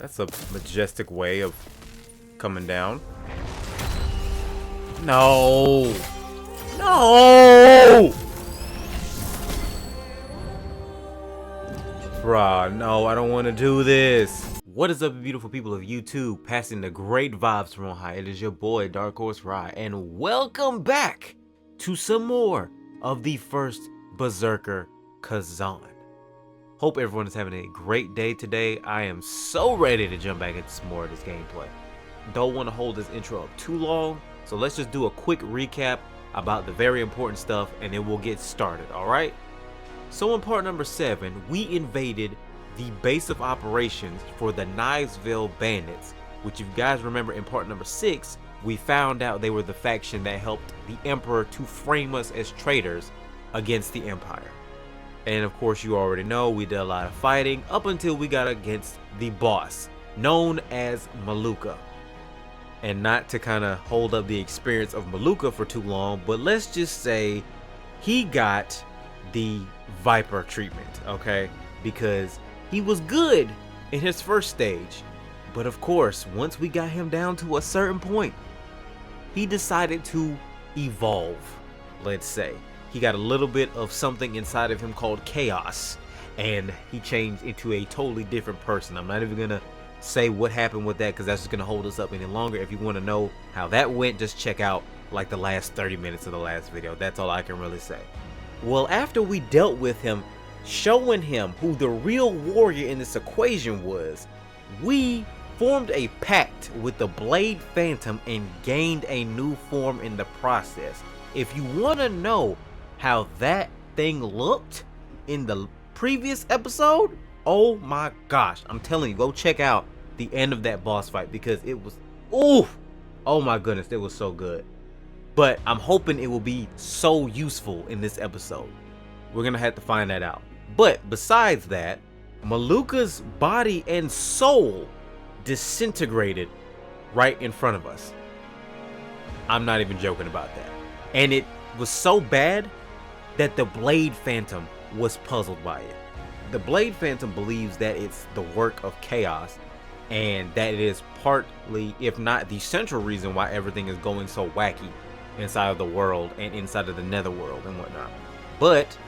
That's a majestic way of coming down. No! No! Bruh, no, I don't want to do this. What is up, beautiful people of YouTube? Passing the great vibes from on high. It is your boy, DarkHorse, and welcome back to some more of the first Berserker Khazan. Hope everyone is having a great day today. I am so ready to jump back into some more of this gameplay. Don't want to hold this intro up too long, so let's just do a quick recap about the very important stuff and then we'll get started, alright? So in part number 7, we invaded the base of operations for the Knivesville Bandits, which if you guys remember in part number 6, we found out they were the faction that helped the Emperor to frame us as traitors against the Empire. And of course you already know we did a lot of fighting up until we got against the boss, known as Maluka. And not to kind of hold up the experience of Maluka for too long, but let's just say he got the Viper treatment, okay? Because he was good in his first stage, but of course once we got him down to a certain point, he decided to evolve, let's say. He got a little bit of something inside of him called chaos, and he changed into a totally different person. I'm not even gonna say what happened with that because that's just gonna hold us up any longer. If you want to know how that went, just check out like the last 30 minutes of the last video. That's all I can really say. Well, after we dealt with him, showing him who the real warrior in this equation was, we formed a pact with the Blade Phantom and gained a new form in the process. If you want to know how that thing looked in the previous episode, oh my gosh, I'm telling you, go check out the end of that boss fight because it was, oof, oh my goodness, it was so good. But I'm hoping it will be so useful in this episode. We're gonna have to find that out. But besides that, Maluka's body and soul disintegrated right in front of us. I'm not even joking about that. And it was so bad that the Blade Phantom was puzzled by it. The Blade Phantom believes that it's the work of chaos and that it is partly, if not the central reason why everything is going so wacky inside of the world and inside of the netherworld and whatnot. But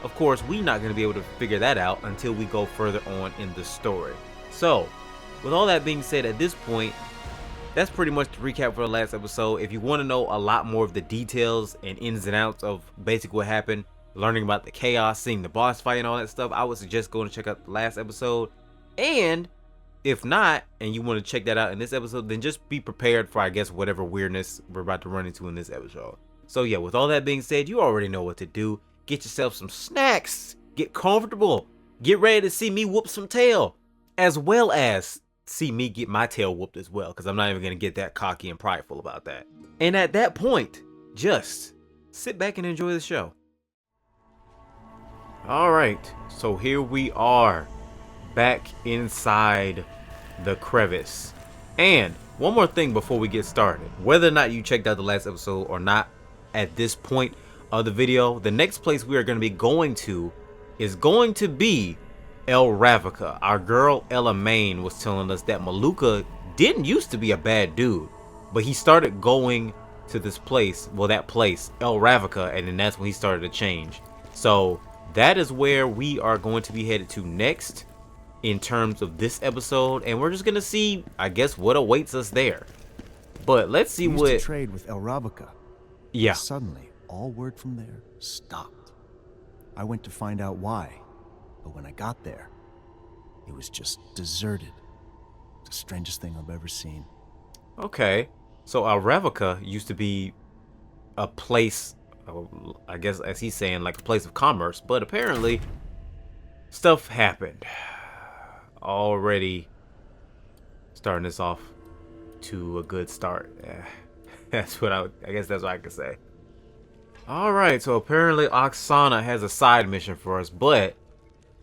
of course we're not going to be able to figure that out until we go further on in the story. So with all that being said, at this point, that's pretty much the recap for the last episode. If you want to know a lot more of the details and ins and outs of basically what happened, learning about the chaos, seeing the boss fight and all that stuff, I would suggest going to check out the last episode. And if not, and you want to check that out in this episode, then just be prepared for, I guess, whatever weirdness we're about to run into in this episode. So yeah, with all that being said, you already know what to do. Get yourself some snacks, get comfortable, get ready to see me whoop some tail, as well as see me get my tail whooped as well, because I'm not even going to get that cocky and prideful about that. And at that point, just sit back and enjoy the show. Alright, so here we are, back inside the crevice. And one more thing before we get started. Whether or not you checked out the last episode or not at this point of the video, the next place we are going to be going to is going to be El Ravnica. Our girl Ella Main was telling us that Maluka didn't used to be a bad dude, but he started going to this place, well that place, El Ravnica, and then that's when he started to change. So that is where we are going to be headed to next in terms of this episode, and we're just gonna see, I guess, what awaits us there. But let's see what to trade with El Ravnica. Yeah. Suddenly, all word from there stopped. I went to find out why. But when I got there, it was just deserted. The strangest thing I've ever seen. Okay, so Ravnica used to be a place, I guess as he's saying, like a place of commerce, but apparently stuff happened. Already starting this off to a good start. That's what I guess that's what I could say. Alright, so apparently Oksana has a side mission for us, but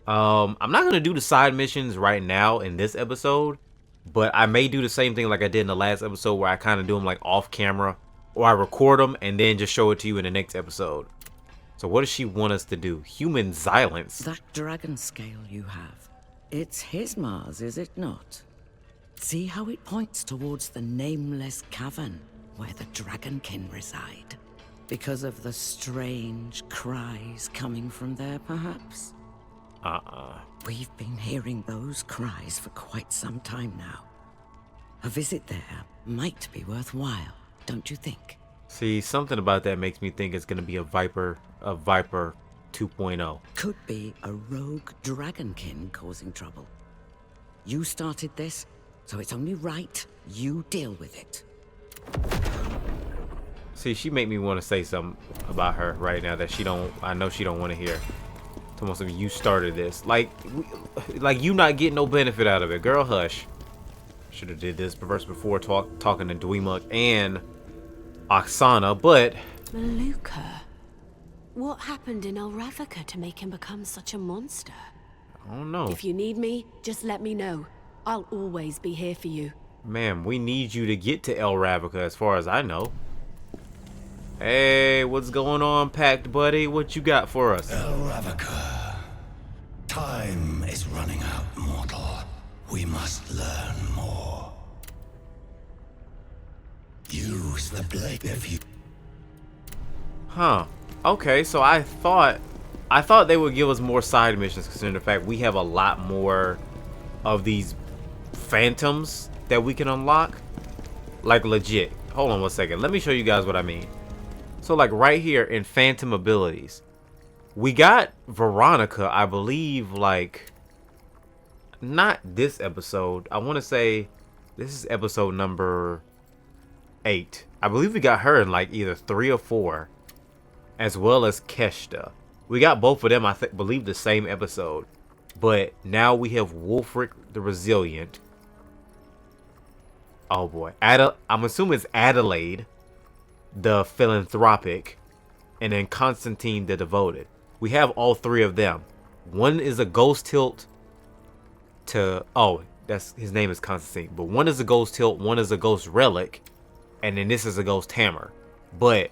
I'm not going to do the side missions right now in this episode, but I may do the same thing like I did in the last episode where I kind of do them like off camera, or I record them and then just show it to you in the next episode. So what does she want us to do? Human silence. That dragon scale you have, it's his Mars, is it not? See how it points towards the nameless cavern where the dragonkin reside? Because of the strange cries coming from there, perhaps? We've been hearing those cries for quite some time now. A visit there might be worthwhile, don't you think? See, something about that makes me think it's gonna be a Viper 2.0. Could be a rogue dragonkin causing trouble. You started this, so it's only right you deal with it. See, she make me want to say something about her right now that I know she don't want to hear. It's almost like you started this. Like you not getting no benefit out of it. Girl, hush. Should have did this verse before talking to Dweemuk and Oksana, but... Maluka? What happened in Elravika to make him become such a monster? I don't know. If you need me, just let me know. I'll always be here for you. Ma'am, we need you to get to Elravika as far as I know. Hey, what's going on, Packed Buddy? What you got for us? Elravika. Time is running out, mortal. We must learn more. Use the blade if you... Huh. Okay, so I thought they would give us more side missions, considering the fact we have a lot more of these phantoms that we can unlock. Like, legit. Hold on one second. Let me show you guys what I mean. So, like, right here in phantom abilities, we got Veronica, I believe, like... Not this episode. I want to say this is episode number 8. I believe we got her in like either 3 or 4, as well as Keshta. We got both of them, I believe, the same episode. But now we have Wulfric the Resilient. Oh boy, I'm assuming it's Adelaide the Philanthropic, and then Constantine the Devoted. We have all 3 of them. One is a ghost tilt. That's his name is Constantine, but one is a ghost tilt, one is a ghost relic, and then this is a ghost hammer. But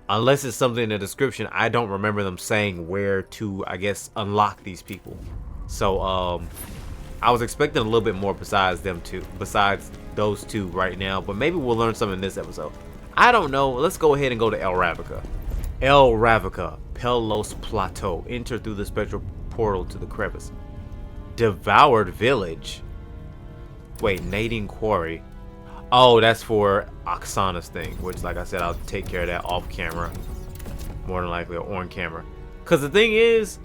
unless it's something in the description, I don't remember them saying where to, I guess, unlock these people. So I was expecting a little bit more besides those two right now, but maybe we'll learn something in this episode. I don't know. Let's go ahead and go to Elravika. Elravika, Pelos Plateau. Enter through the spectral portal to the crevice. Devoured Village. Wait, Nadine Quarry. Oh, that's for Oksana's thing, which, like I said, I'll take care of that off camera. More than likely, or on camera. Because the thing is,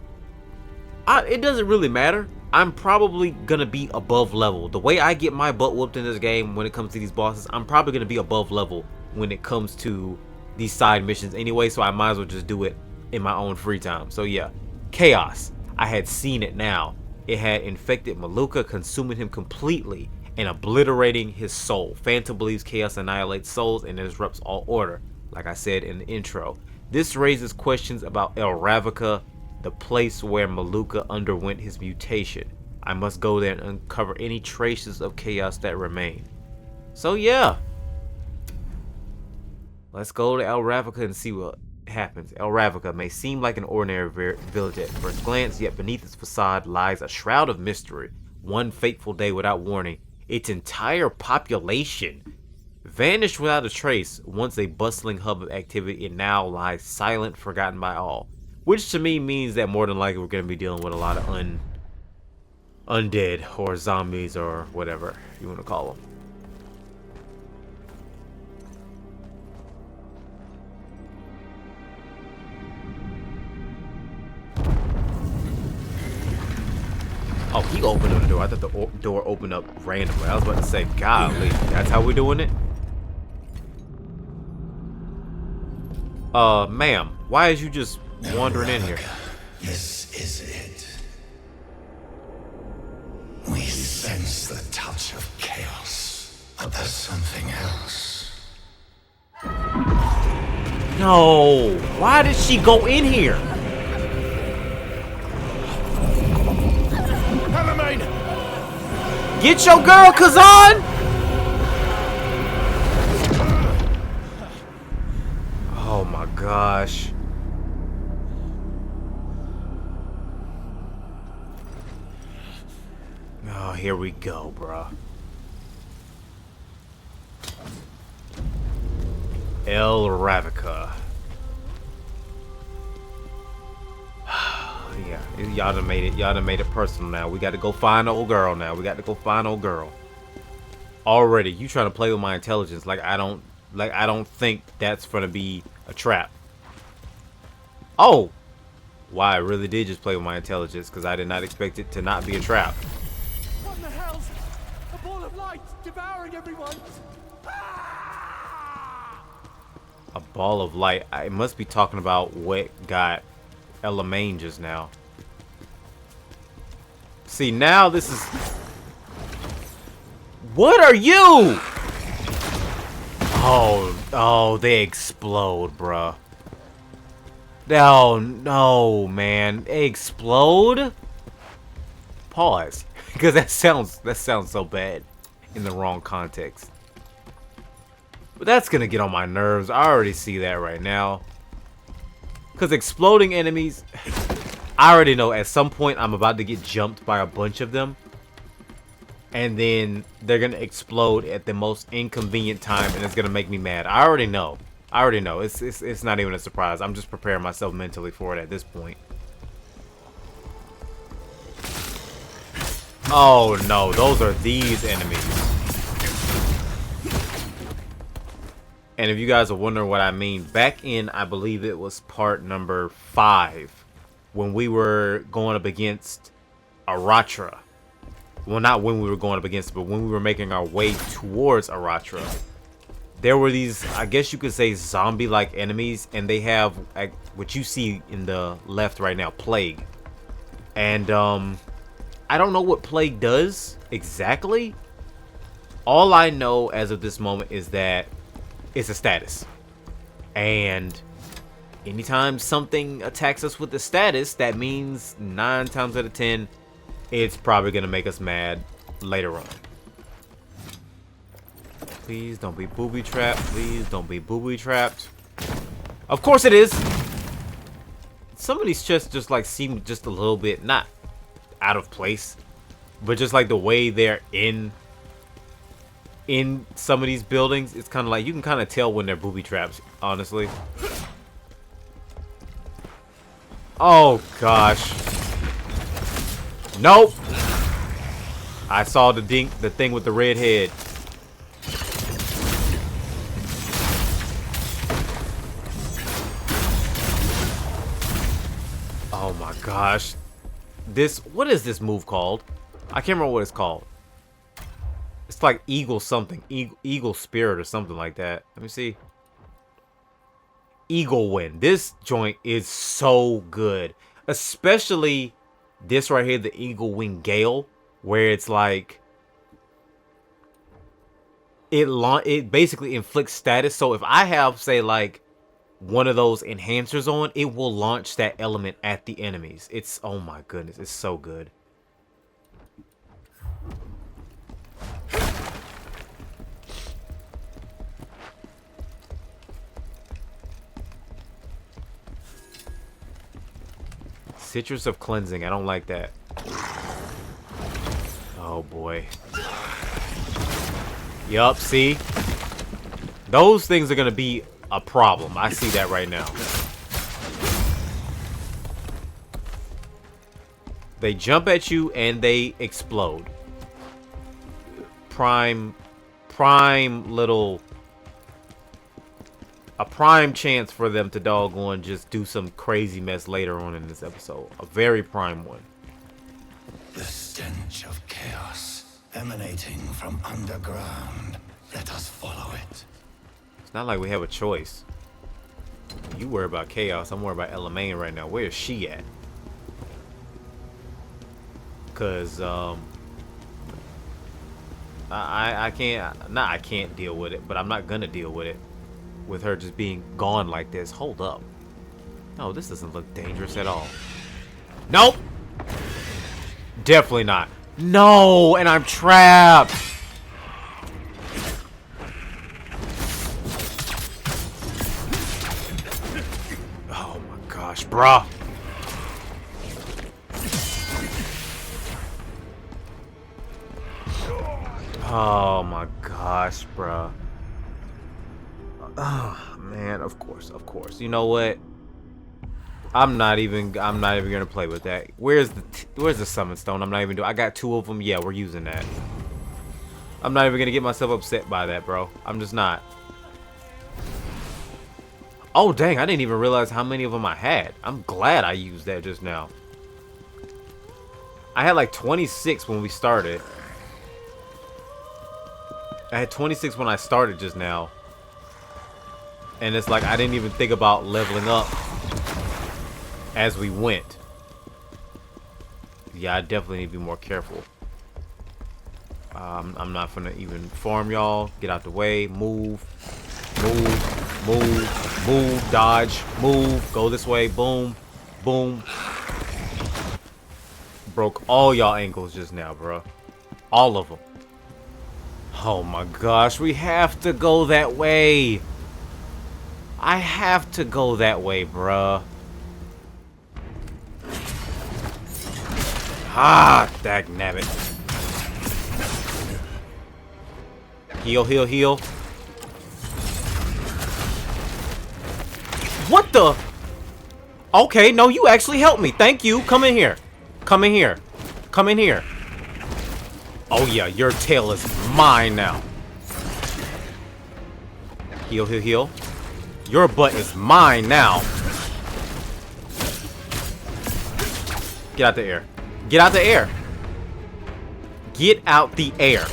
it doesn't really matter. I'm probably going to be above level. The way I get my butt whooped in this game when it comes to these bosses, I'm probably going to be above level when it comes to these side missions anyway, so I might as well just do it in my own free time. So yeah, Chaos. I had seen it now. It had infected Maluka, consuming him completely and obliterating his soul. Phantom believes Chaos annihilates souls and disrupts all order, like I said in the intro. This raises questions about Elravika, the place where Maluka underwent his mutation. I must go there and uncover any traces of Chaos that remain. So yeah, let's go to Elravika and see what happens. Elravika may seem like an ordinary village at first glance, yet beneath its facade lies a shroud of mystery. One fateful day, without warning, its entire population vanished without a trace. Once a bustling hub of activity, it now lies silent, forgotten by all. Which to me means that more than likely we're going to be dealing with a lot of undead or zombies or whatever you want to call them. Oh, he opened up the door. I thought the door opened up randomly. I was about to say, golly, that's how we're doing it? Ma'am, why is you just wandering in here? This is it. We sense the touch of chaos, but there's something else. No, why did she go in here? Get your girl, Khazan! Oh my gosh. Oh, here we go, bro. El Ravica. Yeah, y'all done made it. Y'all done made it personal now. We got to go find old girl now. We got to go find old girl. Already, you trying to play with my intelligence like I don't think that's gonna be a trap. Oh, wow, I really did just play with my intelligence because I did not expect it to not be a trap. What in the hell's a ball of light devouring everyone? A ball of light. I must be talking about what got Elamaine just now. See, now this is... What are you? Oh, they explode, bruh. Oh, no, man. They explode? Pause. Because that sounds so bad in the wrong context. But that's gonna get on my nerves. I already see that right now. Because exploding enemies... I already know at some point I'm about to get jumped by a bunch of them. And then they're gonna explode at the most inconvenient time, and it's gonna make me mad. I already know. It's not even a surprise. I'm just preparing myself mentally for it at this point. Oh no, those are these enemies. And if you guys are wondering what I mean, back in, I believe it was part number 5, when we were going up against Aratra. Well, not when we were going up against it, but when we were making our way towards Aratra. There were these, I guess you could say, zombie-like enemies, and they have what you see in the left right now, Plague. And I don't know what Plague does exactly. All I know as of this moment is that it's a status. And anytime something attacks us with the status, that means 9 times out of 10, it's probably gonna make us mad later on. Please don't be booby trapped. Please don't be booby trapped. Of course it is. Some of these chests just like seem just a little bit not out of place, but just like the way they're in some of these buildings, it's kind of like you can kind of tell when they're booby traps, honestly. Oh gosh. Nope. I saw the thing with the red head. Oh my gosh. What is this move called? I can't remember what it's called. It's like Eagle something. Eagle Spirit or something like that. Let me see. Eagle Wind. This joint is so good. Especially this right here, the Eagle Wing Gale, where it's like it basically inflicts status. So if I have, say, like one of those enhancers on, it will launch that element at the enemies. It's, oh my goodness, it's so good. Citrus of Cleansing. I don't like that. Oh boy. Yup, see? Those things are gonna be a problem. I see that right now. They jump at you and they explode. Prime little... A prime chance for them to doggone just do some crazy mess later on in this episode. A very prime one. The stench of chaos emanating from underground. Let us follow it. It's not like we have a choice. You worry about chaos. I'm worried about Elamaine right now. Where is she at? Cause I can't. Nah, I can't deal with it. But I'm not gonna deal with it. With her just being gone like this. Hold up. No, this doesn't look dangerous at all. Nope. Definitely not. No, and I'm trapped. Oh my gosh, bruh. Oh my gosh, bruh. Man, of course. You know what? I'm not even gonna play with that. Where's the summon stone? I'm not even doing. I got 2 of them. Yeah, we're using that. I'm not even gonna get myself upset by that, bro. I'm just not. Oh dang! I didn't even realize how many of them I had. I'm glad I used that just now. I had like 26 when we started. I had 26 when I started just now. And it's like I didn't even think about leveling up as we went. Yeah, I definitely need to be more careful. I'm not gonna even farm y'all. Get out the way. Move. Dodge. Move. Go this way. Boom. Boom. Broke all y'all ankles just now, bro. All of them. Oh my gosh. We have to go that way. I have to go that way, bruh. Ah, dagnabbit. Heal. What the? Okay, no, you actually helped me. Thank you. Come in here. Oh yeah, your tail is mine now. Heal. Your butt is mine now. Get out the air. Get out the air.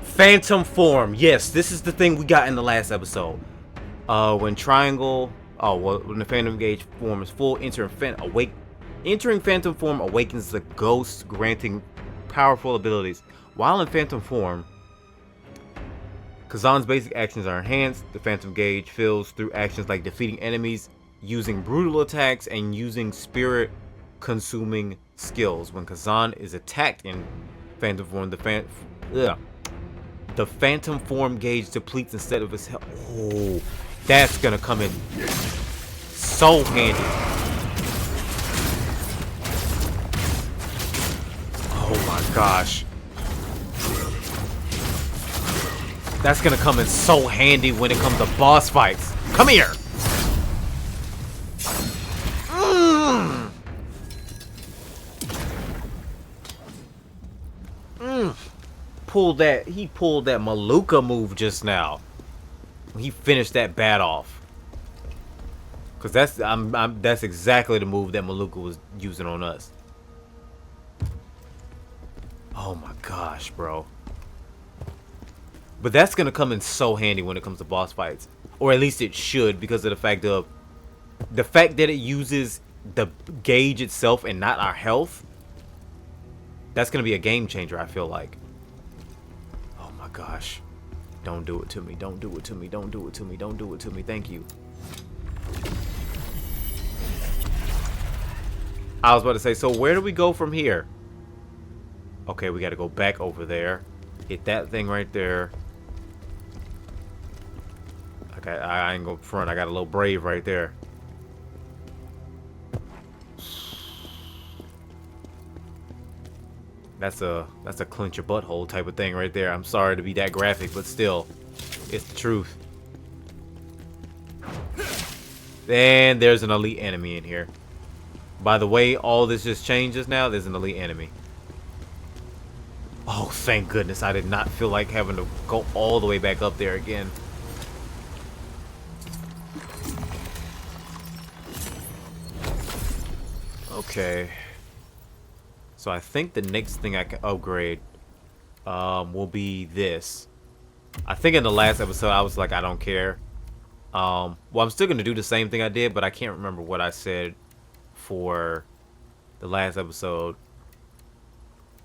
Phantom form. Yes, this is the thing we got in the last episode. When triangle. When the phantom gauge form is full, entering phantom form awakens the ghost, granting powerful abilities. While in phantom form, Khazan's basic actions are enhanced. The phantom gauge fills through actions like defeating enemies, using brutal attacks, and using spirit consuming skills. When Khazan is attacked in phantom form, the phantom form gauge depletes instead of his health. Oh, that's gonna come in so handy. Oh my gosh. That's gonna come in so handy when it comes to boss fights. Come here. He pulled that Maluka move just now. He finished that bat off. Cause that's exactly the move that Maluka was using on us. Oh my gosh, bro. But that's gonna come in so handy when it comes to boss fights. Or at least it should, because of the fact that it uses the gauge itself and not our health. That's gonna be a game changer, I feel like. Oh my gosh. Don't do it to me. Don't do it to me. Don't do it to me. Don't do it to me. Thank you. I was about to say, so where do we go from here? Okay, we gotta go back over there. Hit that thing right there. Okay, I ain't go front. I got a little brave right there. That's a clench your butthole type of thing right there. I'm sorry to be that graphic, but still, it's the truth. And there's an elite enemy in here. By the way, all this just changes now. There's an elite enemy. Oh, thank goodness. I did not feel like having to go all the way back up there again. Okay. So I think the next thing I can upgrade will be this. I think in the last episode I was like, I don't care. Well, I'm still going to do the same thing I did, but I can't remember what I said for the last episode.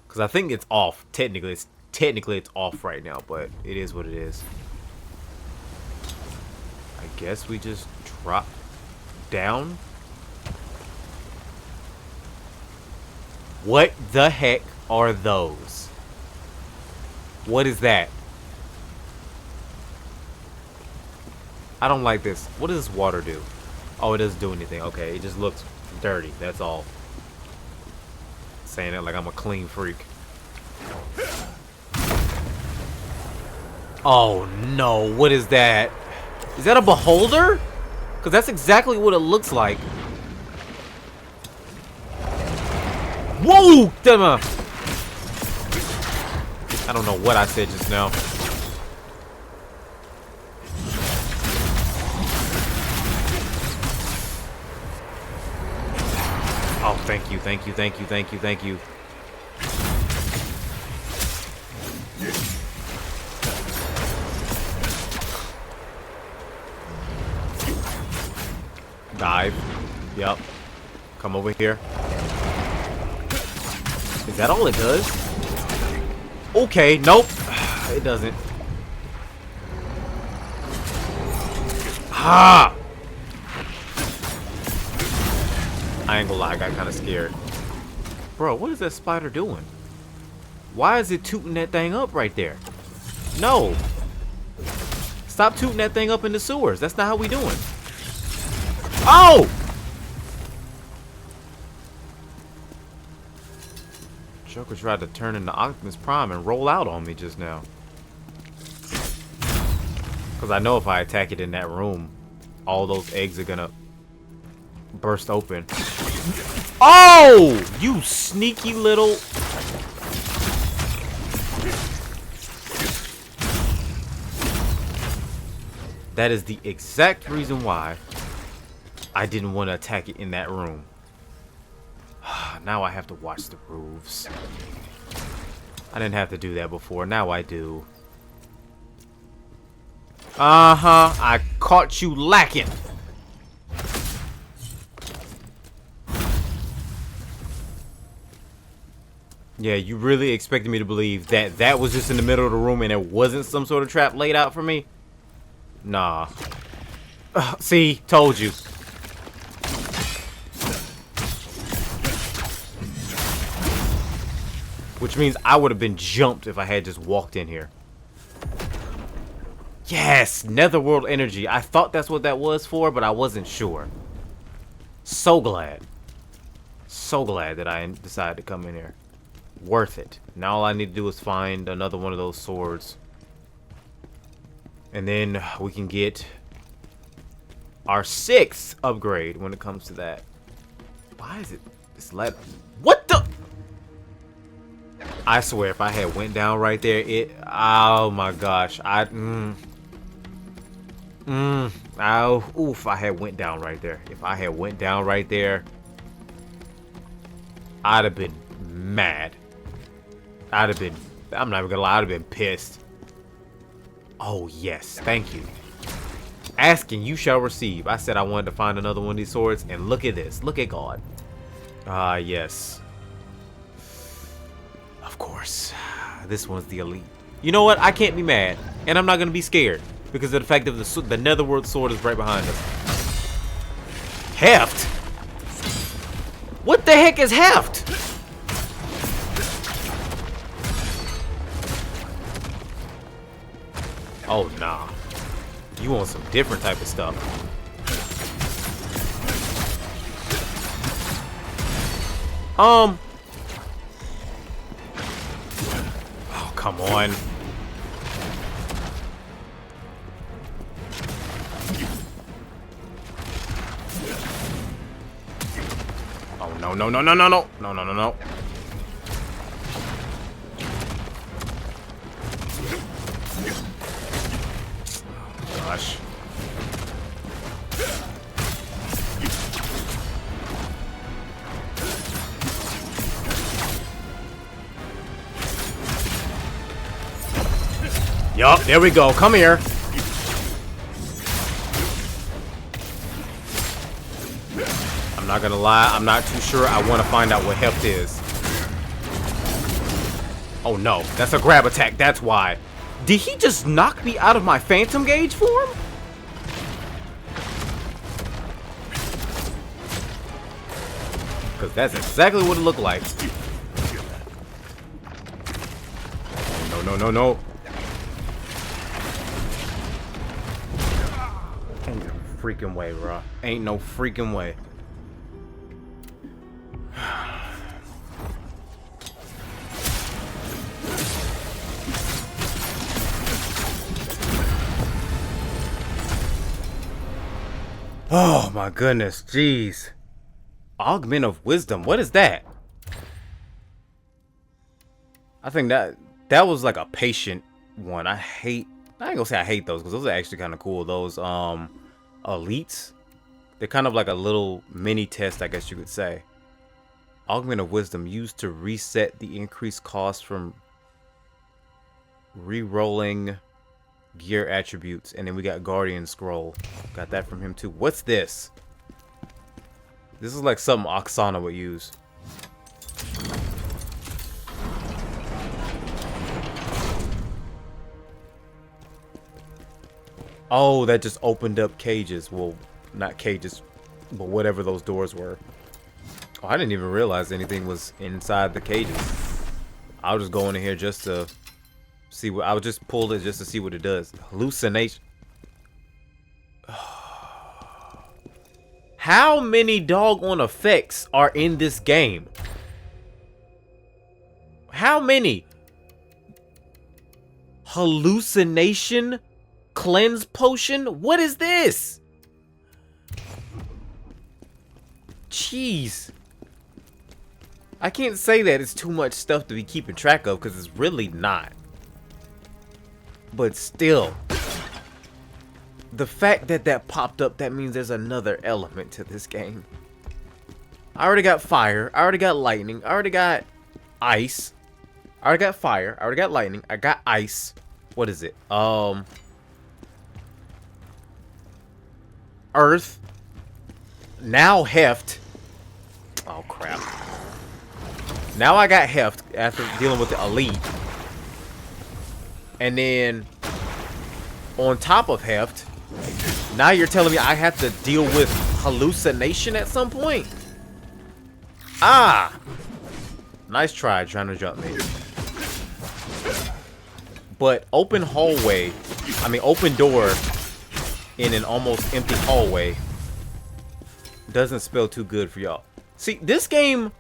Because I think it's off. Technically it's off right now, but it is what it is. I guess we just drop down. What the heck are those? What is that? I don't like this. What does this water do? Oh, it doesn't do anything. Okay, it just looks dirty. That's all. Saying it like I'm a clean freak. Oh no, what is that? Is that a beholder? Because that's exactly what it looks like. Whoa! I don't know what I said just now. Oh, thank you, thank you, thank you, thank you, thank you. Dive. Yep. Come over here. Is that all it does? Okay, nope. It doesn't. Ah! I ain't gonna lie, I got kind of scared. Bro, what is that spider doing? Why is it tooting that thing up right there? No. Stop tooting that thing up in the sewers. That's not how we doing. Oh! Joker tried to turn into Optimus Prime and roll out on me just now. Because I know if I attack it in that room, all those eggs are gonna burst open. Oh! You sneaky little... That is the exact reason why I didn't want to attack it in that room. Now I have to watch the roofs. I didn't have to do that before. Now I do. Uh-huh. I caught you lacking. Yeah, you really expected me to believe that that was just in the middle of the room and it wasn't some sort of trap laid out for me? Nah. See? Told you. Which means I would have been jumped if I had just walked in here. Yes! Netherworld energy. I thought that's what that was for, but I wasn't sure. So glad. So glad that I decided to come in here. Worth it. Now all I need to do is find another one of those swords. And then we can get our 6th upgrade when it comes to that. Why is it this letter? What the? I swear if I had went down right there, oh my gosh. Oof, I had went down right there. If I had went down right there, I'd have been mad. I'm not even gonna lie, I'd have been pissed. Oh yes, thank you. Asking, you shall receive. I said I wanted to find another one of these swords, and look at this. Look at God. Ah, yes. Of course. This one's the elite. You know what? I can't be mad, and I'm not gonna be scared because of the fact that the Netherworld sword is right behind us. Heft? What the heck is heft? Oh, nah. You want some different type of stuff. Oh, come on. Oh, no, no, no, no, no, no. No, no, no, no. Gosh. Yup, there we go. Come here. I'm not gonna lie, I'm not too sure. I want to find out what heft is. Oh no, that's a grab attack. That's why. Did he just knock me out of my phantom gauge form? Because that's exactly what it looked like. No, no, no, no. Ain't no freaking way, bro. Ain't no freaking way. Oh my goodness, jeez. Augment of wisdom, what is that? I think that was like a patient one. I ain't gonna say I hate those, because those are actually kind of cool. Those elites, they're kind of like a little mini test, I guess you could say. Augment of wisdom used to reset the increased cost from re-rolling gear attributes. And then we got Guardian Scroll, got that from him too. What's this? This is like something Oksana would use. Oh, that just opened up cages. Well, not cages, but whatever those doors were. Oh, I didn't even realize anything was inside the cages. I was just going in here just to see what... I would just pull it just to see what it does. Hallucination. How many doggone effects are in this game? How many? Hallucination? Cleanse potion? What is this? Jeez. I can't say that it's too much stuff to be keeping track of, because it's really not. But still, the fact that that popped up, that means there's another element to this game. I already got fire. I already got lightning. I already got ice. I already got fire. I already got lightning. I got ice. What is it? Earth. Now heft. Oh crap. Now I got heft after dealing with the elite. And then on top of heft, now you're telling me I have to deal with hallucination at some point? Ah! Nice try trying to jump me. But open hallway, I mean open door in an almost empty hallway doesn't spell too good for y'all. See, this game's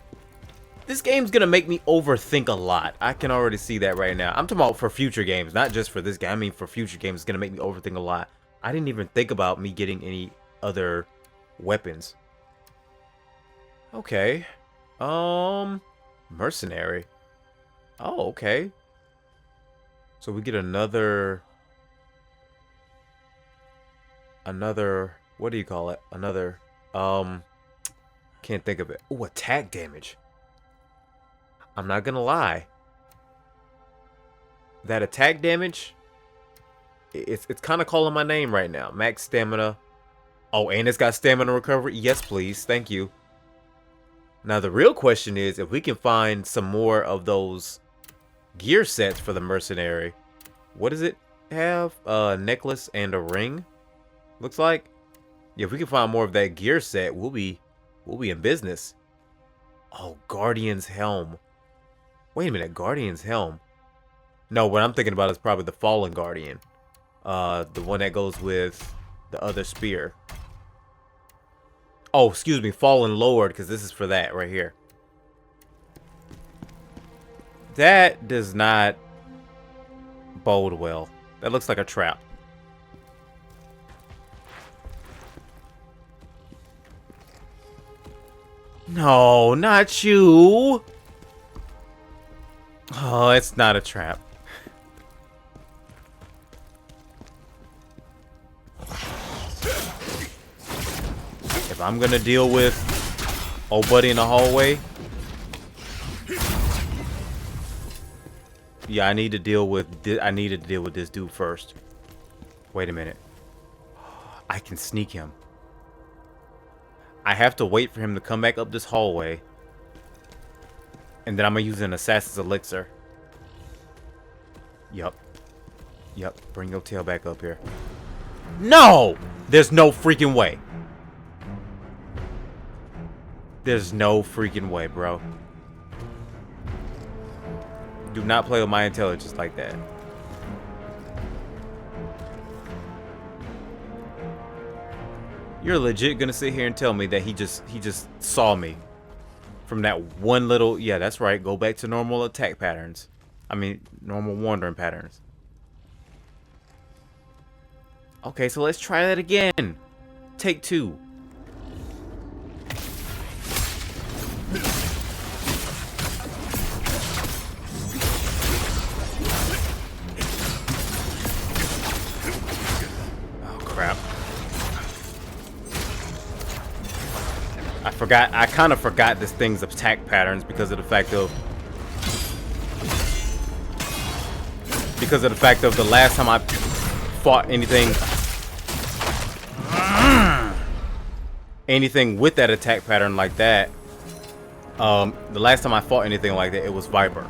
gonna make me overthink a lot. I can already see that right now. I'm talking about for future games, not just for this game. I mean for future games, it's gonna make me overthink a lot. I didn't even think about me getting any other weapons. Okay. Mercenary. Oh, okay. So we get another, what do you call it? Another, can't think of it. Oh, attack damage. I'm not gonna lie. That attack damage, it's kind of calling my name right now. Max stamina. Oh, and it's got stamina recovery. Yes, please. Thank you. Now, the real question is if we can find some more of those gear sets for the mercenary. What does it have? A necklace and a ring, looks like. Yeah, if we can find more of that gear set, we'll be in business. Oh, Guardian's helm. Wait a minute, Guardian's helm. No, what I'm thinking about is probably the Fallen Guardian. The one that goes with the other spear. Oh, excuse me, Fallen Lord, because this is for that right here. That does not bode well. That looks like a trap. No, not you. Oh, it's not a trap. If I'm gonna deal with old buddy in the hallway, yeah, I need to deal with this dude first. Wait a minute. I can sneak him. I have to wait for him to come back up this hallway. And then I'm gonna use an assassin's elixir. Yup. Bring your tail back up here. No! There's no freaking way. There's no freaking way, bro. Do not play with my intelligence like that. You're legit gonna sit here and tell me that he just saw me from that one little... Yeah, that's right. Go back to normal attack patterns. I mean, normal wandering patterns. Okay, so let's try that again. take two. Oh crap. I kind of forgot this thing's attack patterns because of the fact of the last time I fought anything with that attack pattern like that. The last time I fought anything like that, it was Viper,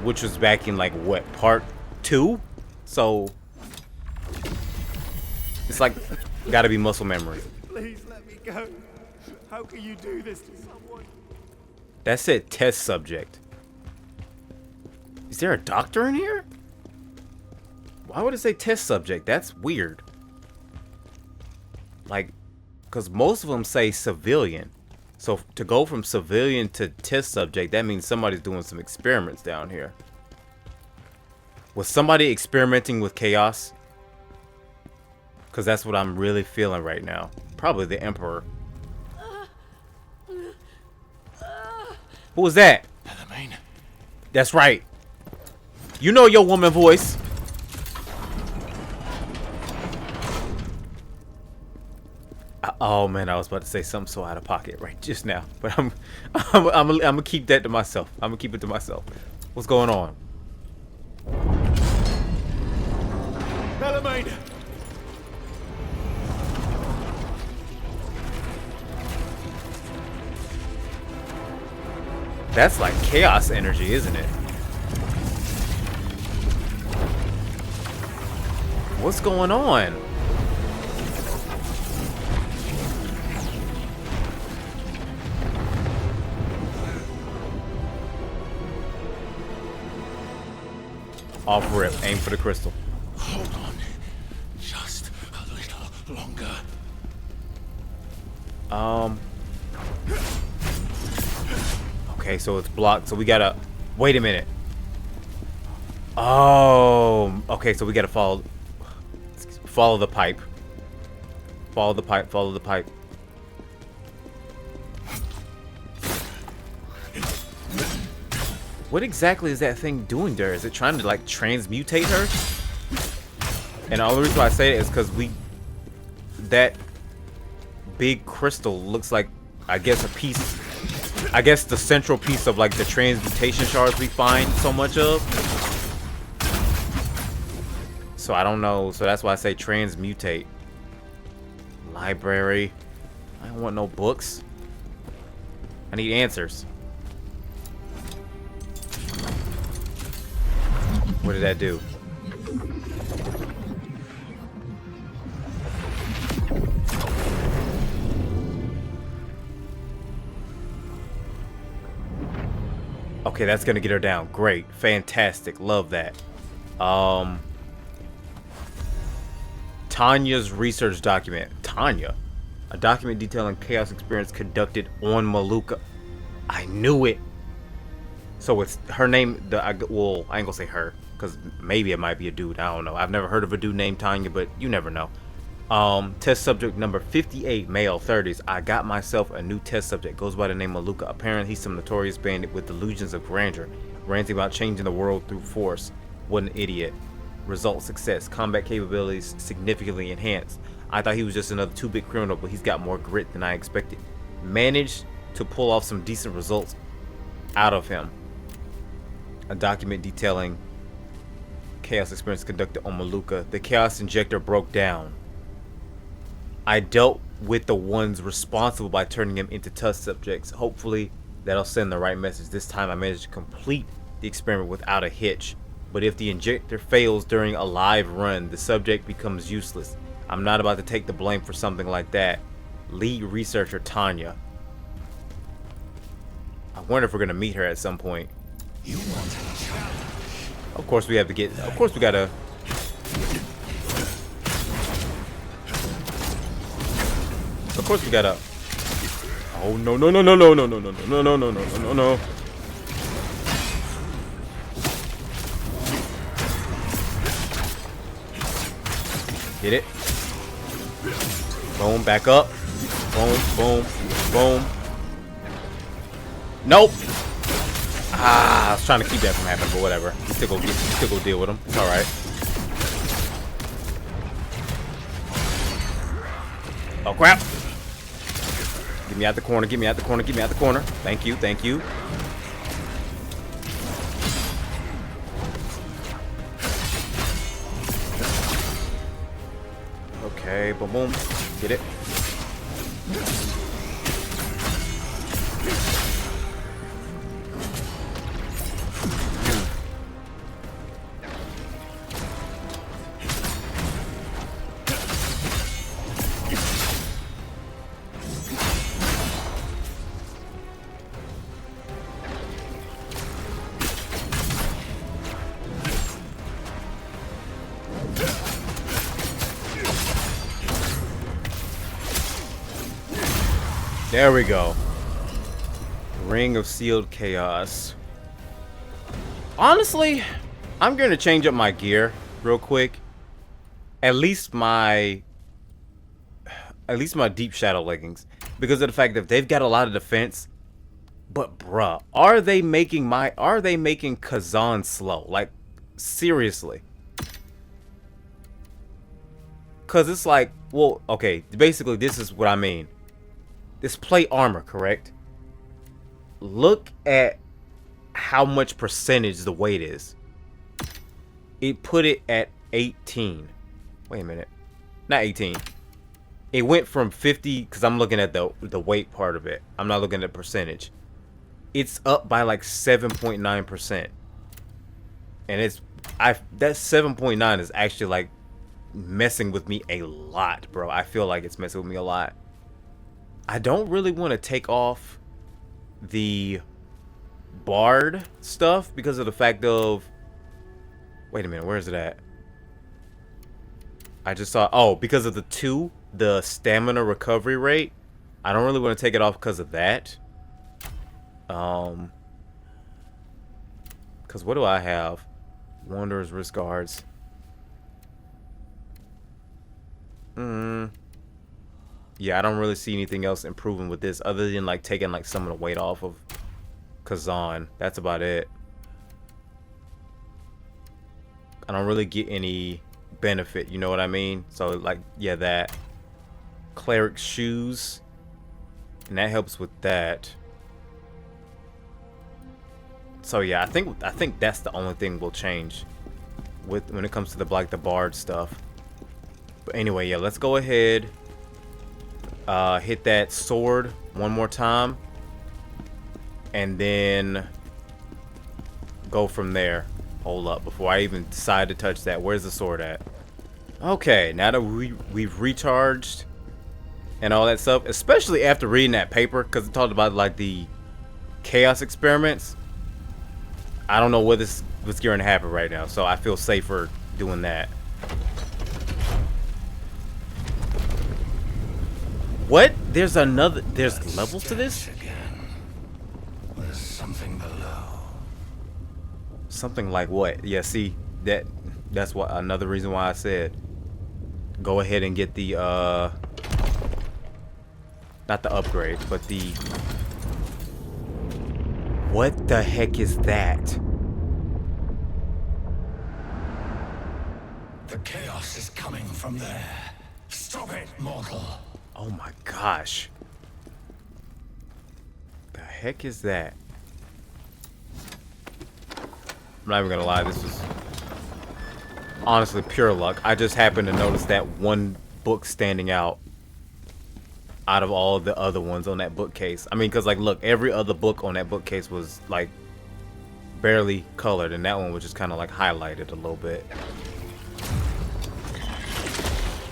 which was back in like what, part 2? So it's like gotta be muscle memory. Please let me go. How can you do this to someone? That said test subject. Is there a doctor in here? Why would it say test subject? That's weird. Like, because most of them say civilian. So to go from civilian to test subject, that means somebody's doing some experiments down here. Was somebody experimenting with chaos? Because that's what I'm really feeling right now. Probably the Emperor. Who was that? That's right. You know your woman voice. Oh man, I was about to say something so out of pocket right just now, but I'm gonna keep that to myself. I'm gonna keep it to myself. What's going on? Bellarmine! That's like chaos energy, isn't it? What's going on? Off rip, aim for the crystal. Hold on. Just a little longer. Okay, so it's blocked, so we gotta wait a minute. Oh, okay, so we gotta follow the pipe. Follow the pipe, follow the pipe. What exactly is that thing doing there? Is it trying to like transmutate her? And the only reason why I say it is because that big crystal looks like, I guess, the central piece of like the transmutation shards we find so much of. So I don't know. So that's why I say transmutate. Library. I don't want no books. I need answers. What did that do? Okay, that's gonna get her down. Great. Fantastic. Love that. Tanya's research document. Tanya? A document detailing chaos experience conducted on Maluka. I knew it. So it's her name. Well, I ain't gonna say her, because maybe it might be a dude. I don't know. I've never heard of a dude named Tanya, but you never know. Test subject number 58, male, 30s. I got myself a new test subject. Goes by the name of Luca. Apparently, he's some notorious bandit with delusions of grandeur, ranting about changing the world through force. What an idiot. Result success. Combat capabilities significantly enhanced. I thought he was just another 2-bit criminal, but he's got more grit than I expected. Managed to pull off some decent results out of him. A document detailing chaos experience conducted on Maluka. The chaos injector broke down. I dealt with the ones responsible by turning him into test subjects. Hopefully that'll send the right message. This time I managed to complete the experiment without a hitch. But if the injector fails during a live run, the subject becomes useless. I'm not about to take the blame for something like that. Lead researcher Tanya. I wonder if we're gonna meet her at some point. You want a challenge? Of course we have to get. Of course we gotta. Of course we gotta. Oh no no no no no no no no no no no no no no. Get it? Go Boom, back up. Boom, boom, boom. Nope. Ah, I was trying to keep that from happening, but whatever. Still go deal with him. It's all right. Oh crap! Get me out the corner. Get me out the corner. Get me out the corner. Thank you. Thank you. Okay, boom, boom. Get it. There we go. Ring of Sealed Chaos. Honestly, I'm going to change up my gear real quick. At least my Deep Shadow leggings, because of the fact that they've got a lot of defense. But bruh, are they making Khazan slow? Like, seriously. Cause it's like, well, okay, basically this is what I mean. This plate armor, correct? Look at how much percentage the weight is. It put it at 18. Wait a minute. Not 18. It went from 50, because I'm looking at the weight part of it. I'm not looking at percentage. It's up by like 7.9%. And that 7.9 is actually like messing with me a lot, bro. I feel like it's messing with me a lot. I don't really want to take off the bard stuff because of the fact of... Wait a minute, where is it at? I just saw... Oh, because of the stamina recovery rate. I don't really want to take it off because of that. Because what do I have? Wanderer's Wrist Guards. Yeah, I don't really see anything else improving with this other than like taking like some of the weight off of Khazan. That's about it. I don't really get any benefit, you know what I mean? So like, yeah, that cleric shoes, and that helps with that. So yeah, I think that's the only thing we'll change with when it comes to the the bard stuff. But anyway, yeah, let's go ahead. Hit that sword one more time, and then go from there. Hold up, before I even decide to touch that, where's the sword at? Okay, now that we've recharged and all that stuff, especially after reading that paper, because it talked about like the chaos experiments. I don't know what's going to happen right now, so I feel safer doing that. What? There's levels to this? Again. There's something below. Something like what? Yeah, see, that's what another reason why I said go ahead and get the not the upgrade, but the... What the heck is that? The chaos is coming from there. Stop it, mortal. Oh my gosh. The heck is that? I'm not even gonna lie, this was honestly pure luck. I just happened to notice that one book standing out of all the other ones on that bookcase. I mean, because like, look, every other book on that bookcase was like barely colored, and that one was just kind of like highlighted a little bit.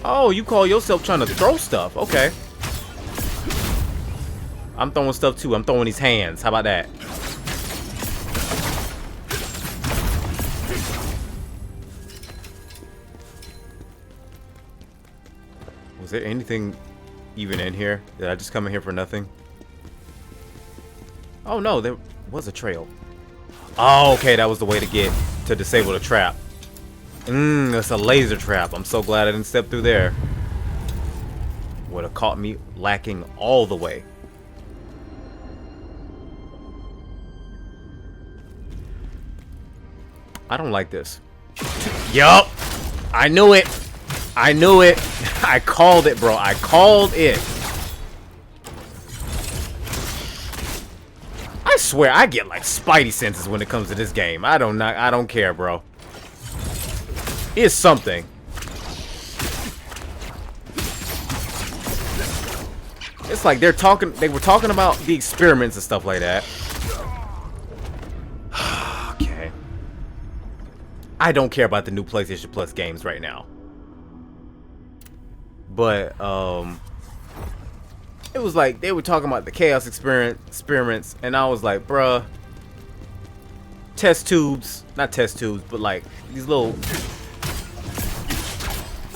Oh, you call yourself trying to throw stuff? Okay. I'm throwing stuff too. I'm throwing these hands. How about that? Was there anything even in here? Did I just come in here for nothing? Oh no, there was a trail. Oh, okay, that was the way to disable the trap. It's a laser trap. I'm so glad I didn't step through there. would have caught me lacking all the way. I don't like this. Yup. I knew it. I knew it. I called it, bro. I called it. I swear I get like spidey senses when it comes to this game. I don't care, bro. It's something. It's like they were talking about the experiments and stuff like that. Okay. I don't care about the new PlayStation Plus games right now. But it was like they were talking about the Chaos experiments, and I was like, bruh, test tubes, not test tubes, but like these little,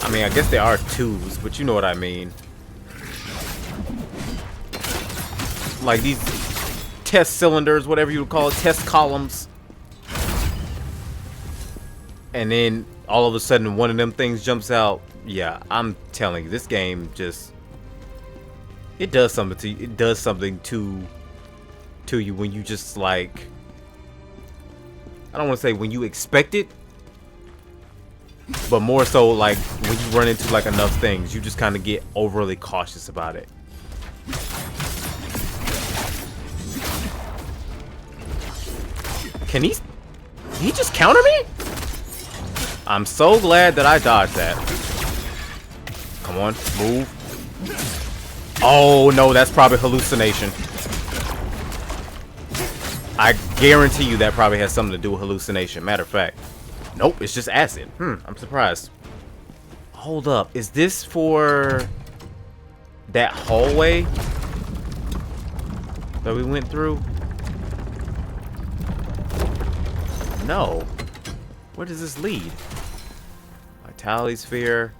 I mean, I guess they are tubes, but you know what I mean. Like these test cylinders, whatever you would call it, test columns. And then all of a sudden one of them things jumps out. Yeah, I'm telling you, this game just, it does something to you. It does something to you when you just like, I don't want to say when you expect it, but more so like when you run into like enough things, you just kind of get overly cautious about it. Can he just counter me? I'm so glad that I dodged that. Come on, move. Oh no, that's probably hallucination. I guarantee you that probably has something to do with hallucination. Matter of fact. Nope, it's just acid. I'm surprised. Hold up, is this for that hallway that we went through? No. Where does this lead? Vitality sphere.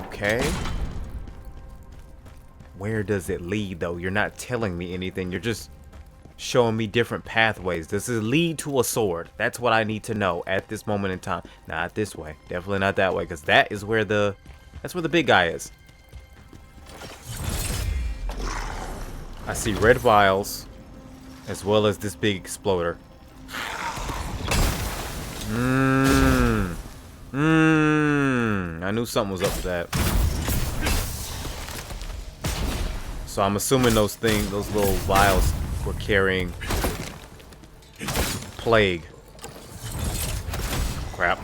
Okay. Where does it lead though? You're not telling me anything. You're just showing me different pathways. Does it lead to a sword? That's what I need to know at this moment in time. Not this way. Definitely not that way, because that is where that's where the big guy is. I see red vials, as well as this big exploder. I knew something was up with that. So I'm assuming those little vials were carrying plague. Crap.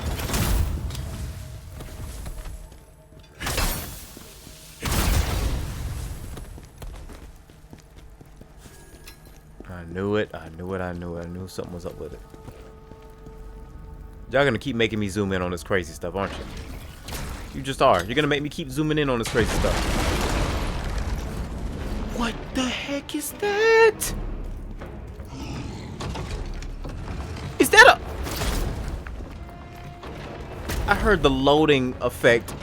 I knew it. I knew something was up with it. Y'all gonna keep making me zoom in on this crazy stuff, aren't you? You just are. You're gonna make me keep zooming in on this crazy stuff. What the heck is that? Is that a... I heard the loading effect.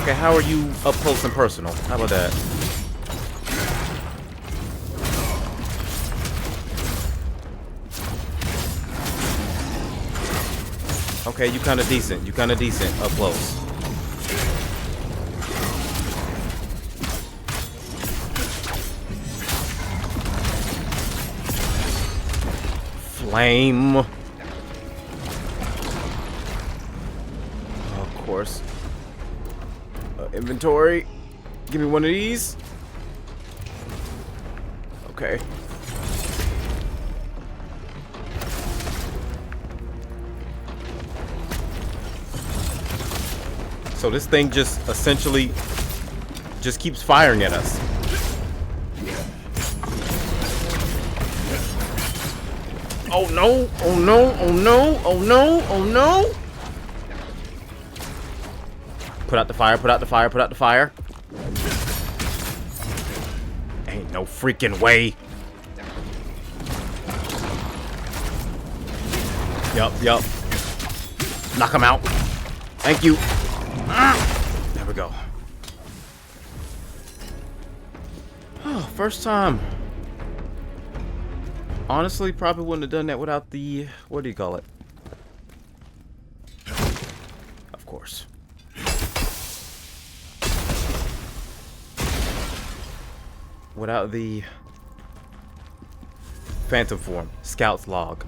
Okay, how are you up close and personal? How about that? Okay, you kind of decent. You kind of decent up close. Flame. Of course. Inventory. Give me one of these. Okay. So this thing just essentially just keeps firing at us. Oh no, oh no, oh no, oh no, oh no. Put out the fire, put out the fire, put out the fire. Ain't no freaking way. Yup. Knock him out. Thank you. There we go. Oh, first time. Honestly, probably wouldn't have done that without the, what do you call it? without the phantom form. Scout's log.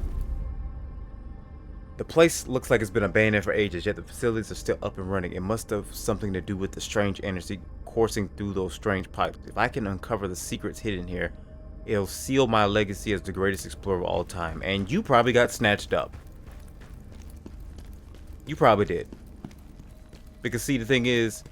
The place looks like it's been abandoned for ages, yet the facilities are still up and running. It must have something to do with the strange energy coursing through those strange pipes. If I can uncover the secrets hidden here, it'll seal my legacy as the greatest explorer of all time. And you probably got snatched up. You probably did. Because see, the thing is,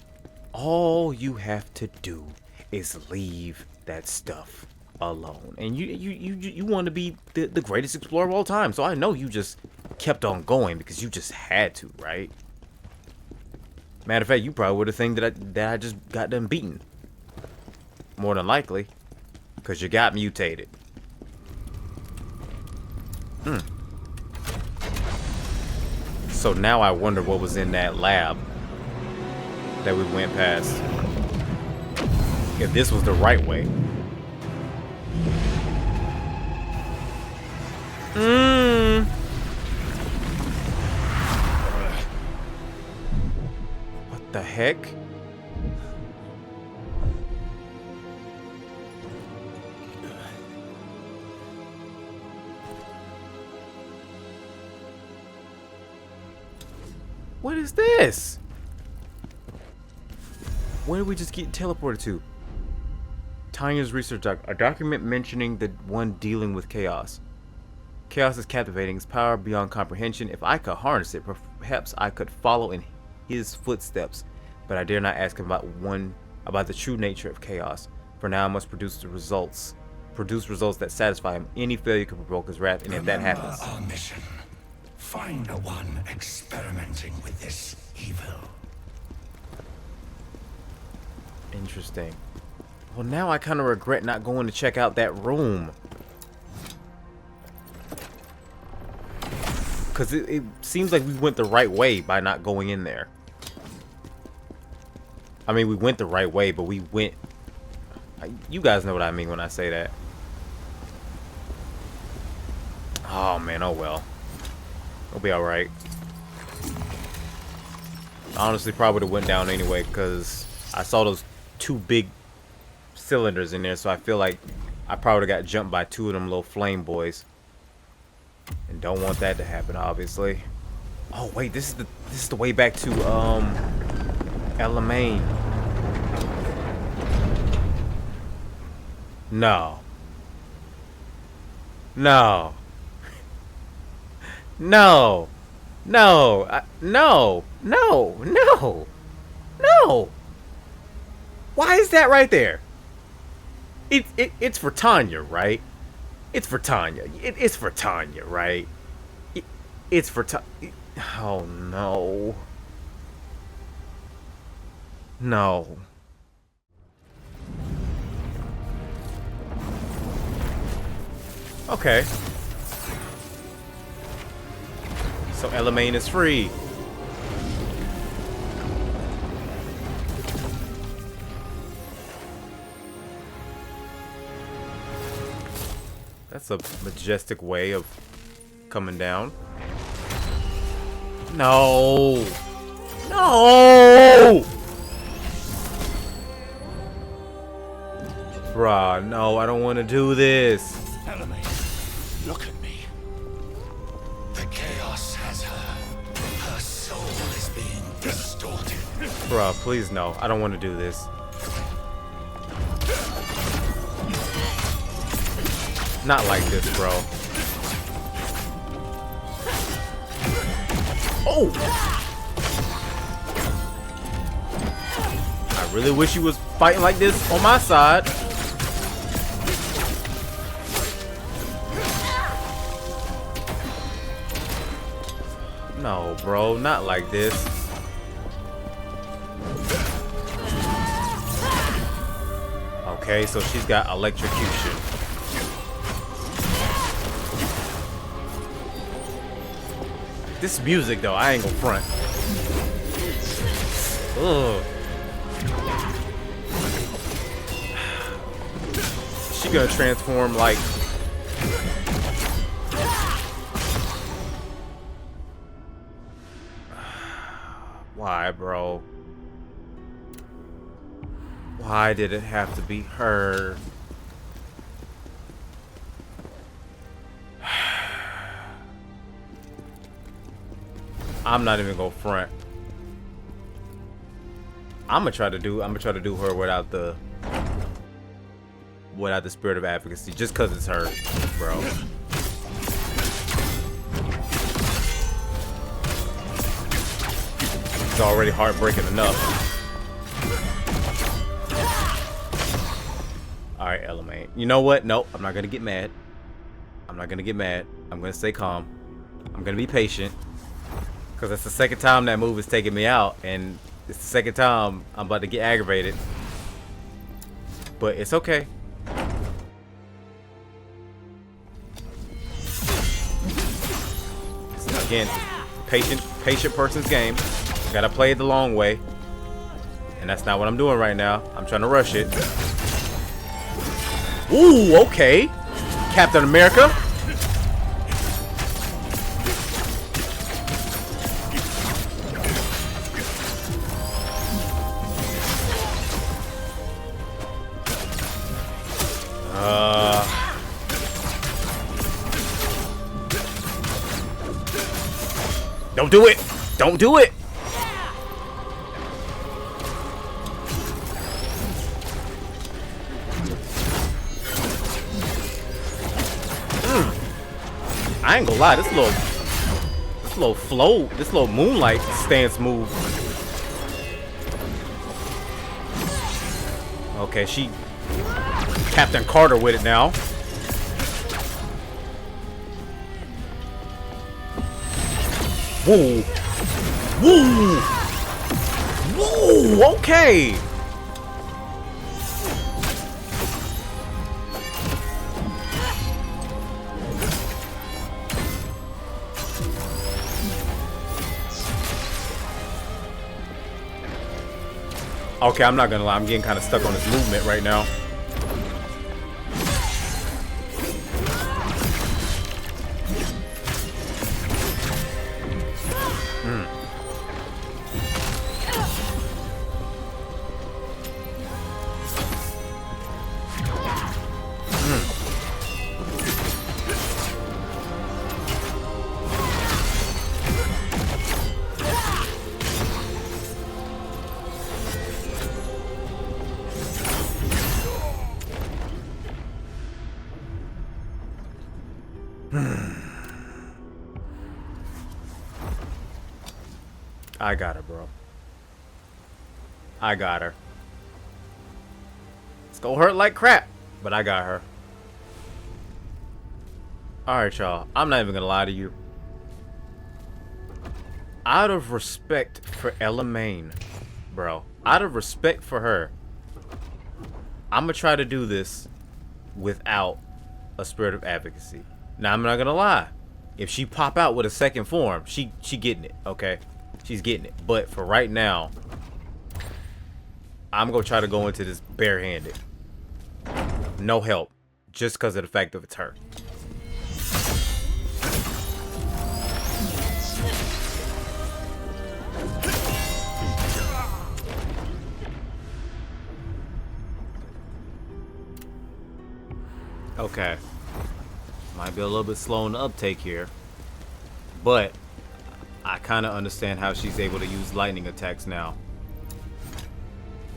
all you have to do is leave that stuff alone. And you want to be the greatest explorer of all time. So I know you just kept on going because you just had to, right? Matter of fact, you probably would have think that I just got them beaten. More than likely. Because you got mutated. So now I wonder what was in that lab that we went past. If this was the right way. What the heck? What is this? Where did we just get teleported to? Tanya's research a document mentioning the one dealing with chaos. Chaos is captivating, its power beyond comprehension. If I could harness it, perhaps I could follow in his footsteps. But I dare not ask him about the true nature of chaos. For now, I must produce results that satisfy him. Any failure could provoke his wrath, and if that happens, our mission. Find the one experimenting with this evil. interesting. Well, now I kind of regret not going to check out that room. Because it seems like we went the right way by not going in there. I mean, we went the right way, but we went... You guys know what I mean when I say that. Oh, man. Oh, well. It'll be alright. Honestly, probably would have went down anyway, because I saw those two big cylinders in there, so I feel like I probably would have got jumped by two of them little flame boys. And don't want that to happen, obviously. Oh wait, this is the way back to Elamaine. No. No. No. No. No. No. No. No. Why is that right there? It's for Tanya, right? It's for Tanya. It's for Tanya, right? It's for Tanya. Oh, no. No. Okay. So Elamaine is free. That's a majestic way of coming down. No! No! Bruh, no, I don't want to do this. Elamaine, look at me. The chaos has her. Her soul is being distorted. Bruh, please no. I don't want to do this. Not like this, bro. Oh! I really wish he was fighting like this on my side. No, bro, not like this. Okay, so she's got electrocution. This music, though, I ain't gonna front. Ugh. She gonna transform like... Why, bro? Why did it have to be her? I'm not even gonna front. I'm gonna try to do her without the spirit of advocacy, just cause it's her, bro. It's already heartbreaking enough. Alright, Element. You know what? Nope, I'm not gonna get mad. I'm not gonna get mad. I'm gonna stay calm. I'm gonna be patient. Cause it's the second time that move is taking me out, and it's the second time I'm about to get aggravated. But it's okay. Again, patient person's game. Gotta play it the long way. And that's not what I'm doing right now. I'm trying to rush it. Ooh, okay. Captain America. Don't do it! Don't do it! I ain't gonna lie, this little moonlight stance move. Okay, she Captain Carter with it now. Woo! Woo! Woo! Okay! Okay, I'm not gonna lie, I'm getting kind of stuck on this movement right now. I got her, bro. I got her. It's gonna hurt like crap, but I got her. Alright, y'all. I'm not even gonna lie to you. Out of respect for Ella Main, bro. Out of respect for her, I'm gonna try to do this without a spirit of advocacy. Now, I'm not gonna lie. If she pop out with a second form, she getting it, okay? She's getting it. But for right now, I'm gonna try to go into this barehanded. No help. Just because of the fact that it's her. Okay. Might be a little bit slow in the uptake here. But I kind of understand how she's able to use lightning attacks now.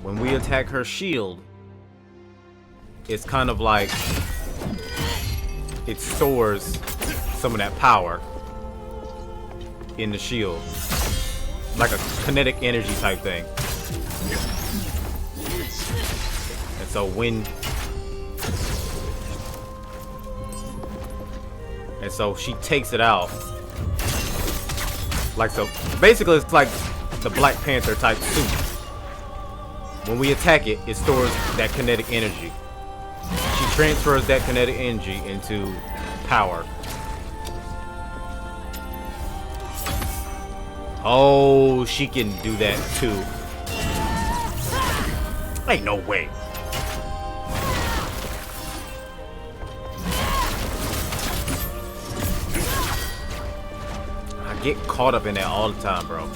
When we attack her shield, it's kind of like it stores some of that power in the shield. Like a kinetic energy type thing. And so when... And so she takes it out. Like so, basically it's like the Black Panther type suit. When we attack it, it stores that kinetic energy. She transfers that kinetic energy into power. Oh, she can do that too. Ain't no way. Get caught up in that all the time, bro.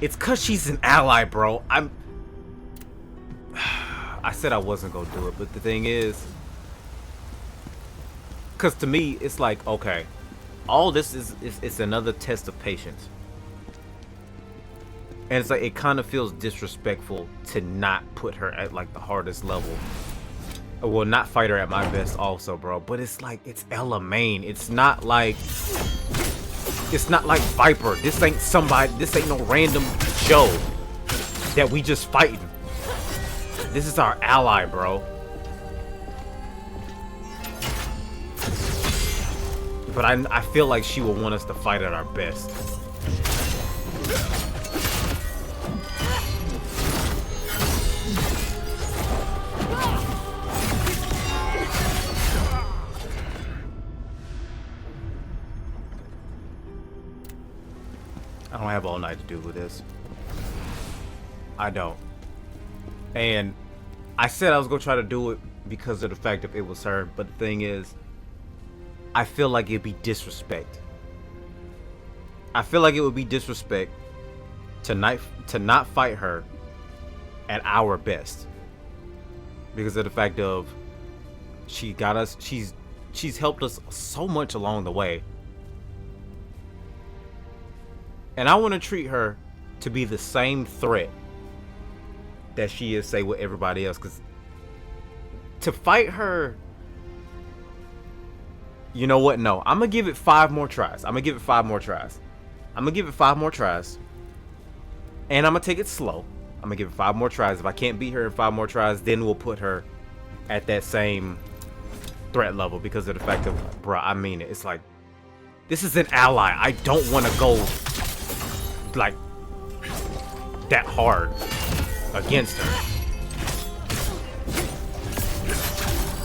It's cause she's an ally, bro. I said I wasn't gonna do it, but the thing is, cause to me, it's like, okay, all this is it's another test of patience. And it's like, it kind of feels disrespectful to not put her at like the hardest level. Well, not fight her at my best also, bro. But it's like, it's Ella Main. It's not like Viper. This ain't no random Joe that we just fighting. This is our ally, bro. But I feel like she will want us to fight at our best. I don't have all night to do with this. I don't. And I said I was gonna try to do it because of the fact that it was her, but the thing is, I feel like it'd be disrespect. I feel like it would be disrespect to not fight her at our best, because of the fact of she got us. She's helped us so much along the way. And I want to treat her to be the same threat that she is, say, with everybody else. Because to fight her, you know what? No, I'm going to give it 5 more tries. I'm going to give it 5 more tries. I'm going to give it 5 more tries. And I'm going to take it slow. I'm going to give it 5 more tries. If I can't beat her in 5 more tries, then we'll put her at that same threat level. Because of the fact of, bruh, I mean it. It's like, this is an ally. I don't want to go like that hard against her.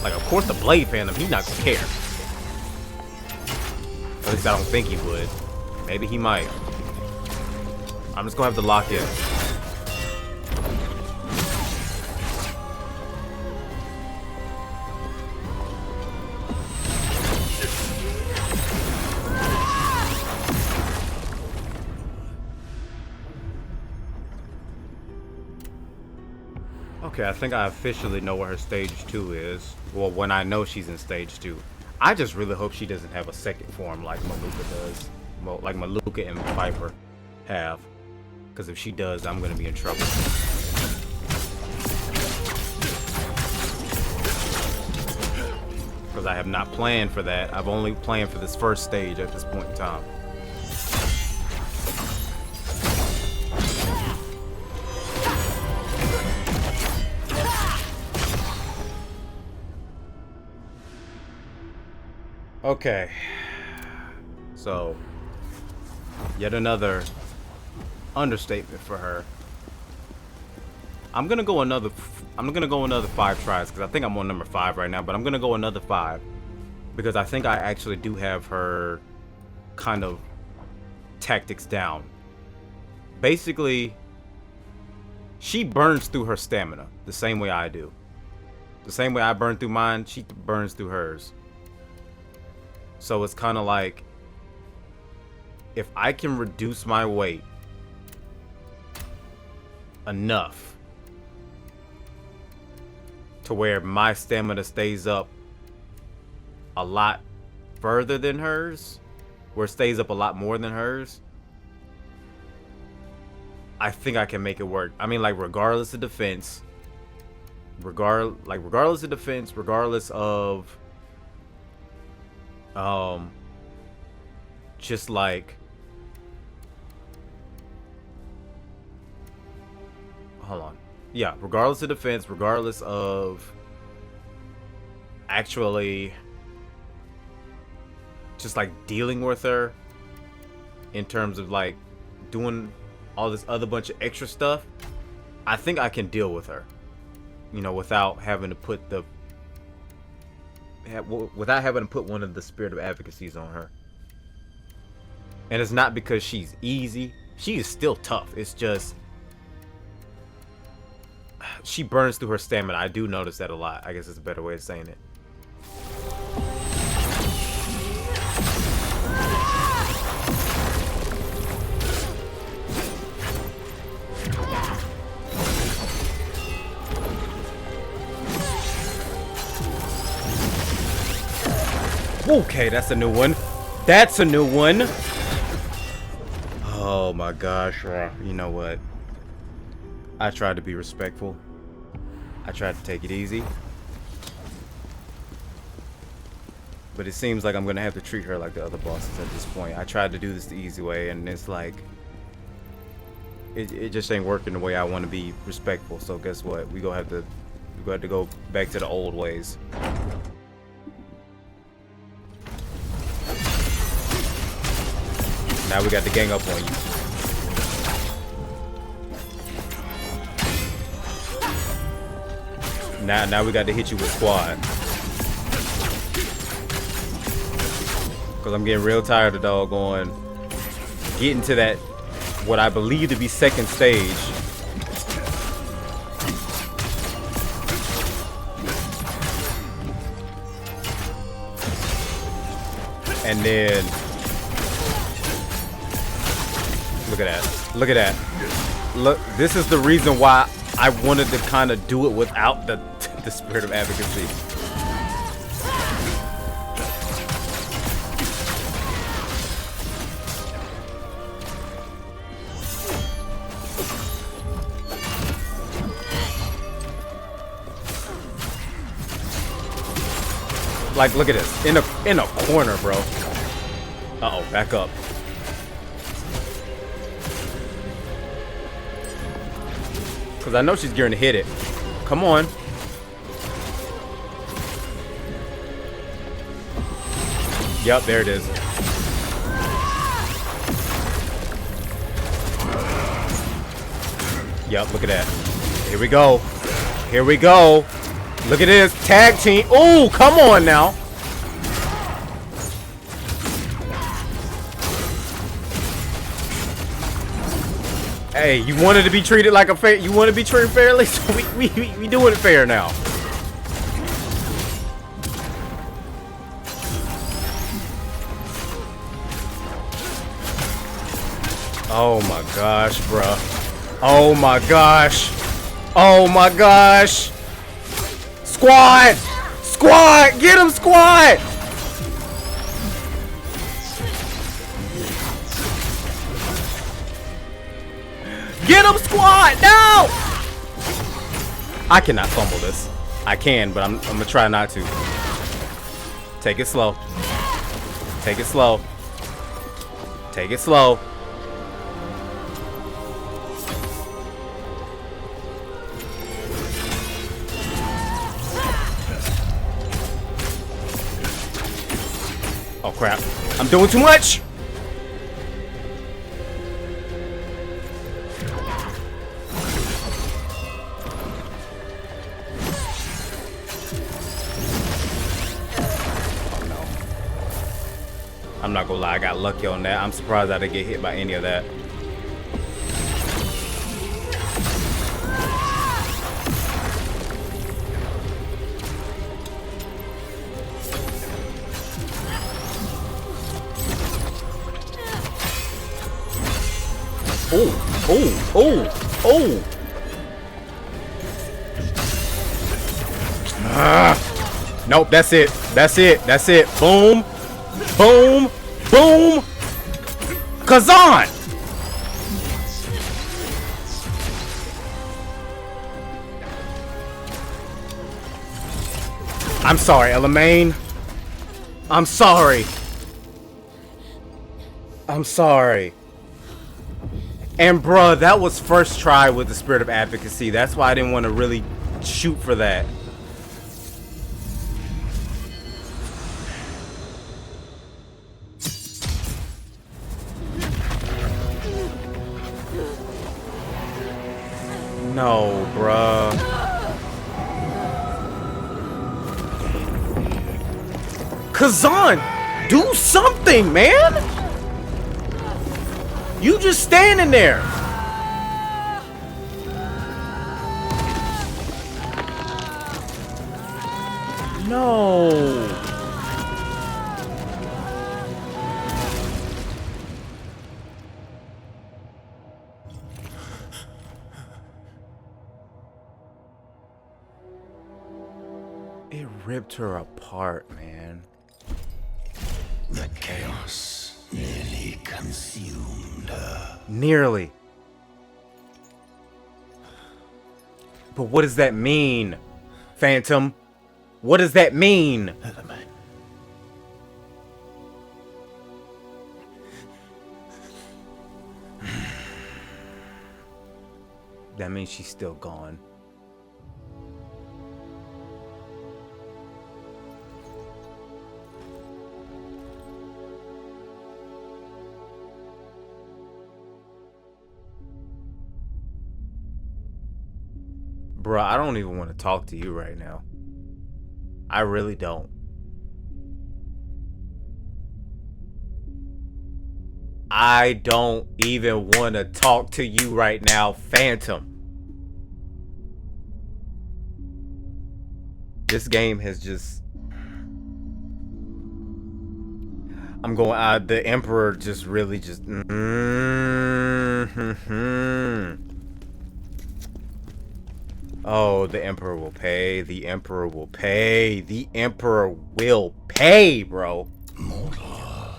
Like, of course the Blade Phantom, he's not gonna care. At least I don't think he would. Maybe he might. I'm just gonna have to lock in. Okay, I think I officially know where her stage 2 is. Well, when I know she's in stage 2. I just really hope she doesn't have a second form like Maluka does. Well, like Maluka and Viper have. Because if she does, I'm going to be in trouble. Because I have not planned for that. I've only planned for this first stage at this point in time. Okay, so yet another understatement for her. I'm gonna go another 5 tries because I think I'm on number 5 right now, but I'm gonna go another 5 because I think I actually do have her kind of tactics down. Basically, she burns through her stamina the same way I do. The same way I burn through mine, she burns through hers. So it's kind of like, if I can reduce my weight enough to where my stamina stays up a lot further than hers, where it stays up a lot more than hers, I think I can make it work. I mean, like, regardless of defense, regardless of just like, hold on, yeah, regardless of defense, regardless of actually just like dealing with her in terms of like doing all this other bunch of extra stuff, I think I can deal with her, you know, without having to put one of the Spirit of Advocacies on her. And it's not because she's easy. She is still tough. It's just she burns through her stamina. I do notice that a lot. I guess it's a better way of saying it. Okay, that's a new one. That's a new one. Oh my gosh, you know what? I tried to be respectful. I tried to take it easy. But it seems like I'm gonna have to treat her like the other bosses at this point. I tried to do this the easy way, and it's like it just ain't working the way I want to be respectful. So guess what? We have to go back to the old ways. Now we got to gang up on you. Now we got to hit you with squad. Cause I'm getting real tired of doggone getting to that what I believe to be second stage. And then look at that. Look at that. Look, this is the reason why I wanted to kind of do it without the spirit of advocacy. Like, look at this. In a corner, bro. Uh-oh, back up. Because I know she's gearing to hit it. Come on. Yep, there it is. Yep, look at that. Here we go. Here we go. Look at this. Tag team. Ooh, come on now. Hey, you wanted to be treated like a fair. You want to be treated fairly, so we doing it fair now. Oh my gosh, bruh. Oh my gosh. Oh my gosh. Squad! Squad! Get him, squad! Get him, squad! No! I cannot fumble this. I can, but I'm gonna try not to. Take it slow. Take it slow. Take it slow. Oh crap. I'm doing too much! I'm not gonna lie, I got lucky on that. I'm surprised I didn't get hit by any of that. Oh, oh, oh, oh! Ah. Nope, that's it. That's it. That's it. Boom. Boom! Boom! Khazan! I'm sorry, Elamaine. I'm sorry. I'm sorry. And bruh, that was first try with the spirit of advocacy. That's why I didn't want to really shoot for that. No, bruh. Khazan, do something, man! You just standing there. No. It ripped her apart, man. The chaos nearly consumed her. Nearly. But what does that mean, Phantom? What does that mean? Element. That means she's still gone. Bruh, I don't even want to talk to you right now. I really don't. I don't even want to talk to you right now, Phantom. This game has just... I'm going... the Emperor just really just... Oh, the Emperor will pay. The Emperor will pay. The Emperor will pay, bro. Mortal,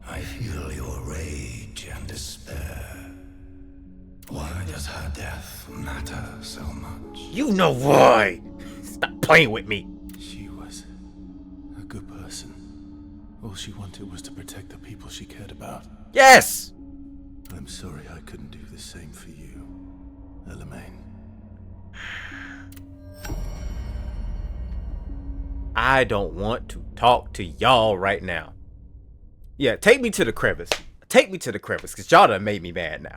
I feel your rage and despair. Why does her death matter so much? You know why. Stop playing with me. She was a good person. All she wanted was to protect the people she cared about. Yes. I'm sorry I couldn't do the same for you, Elamaine. I don't want to talk to y'all right now. Yeah, take me to the crevice. Take me to the crevice, because y'all done made me mad now.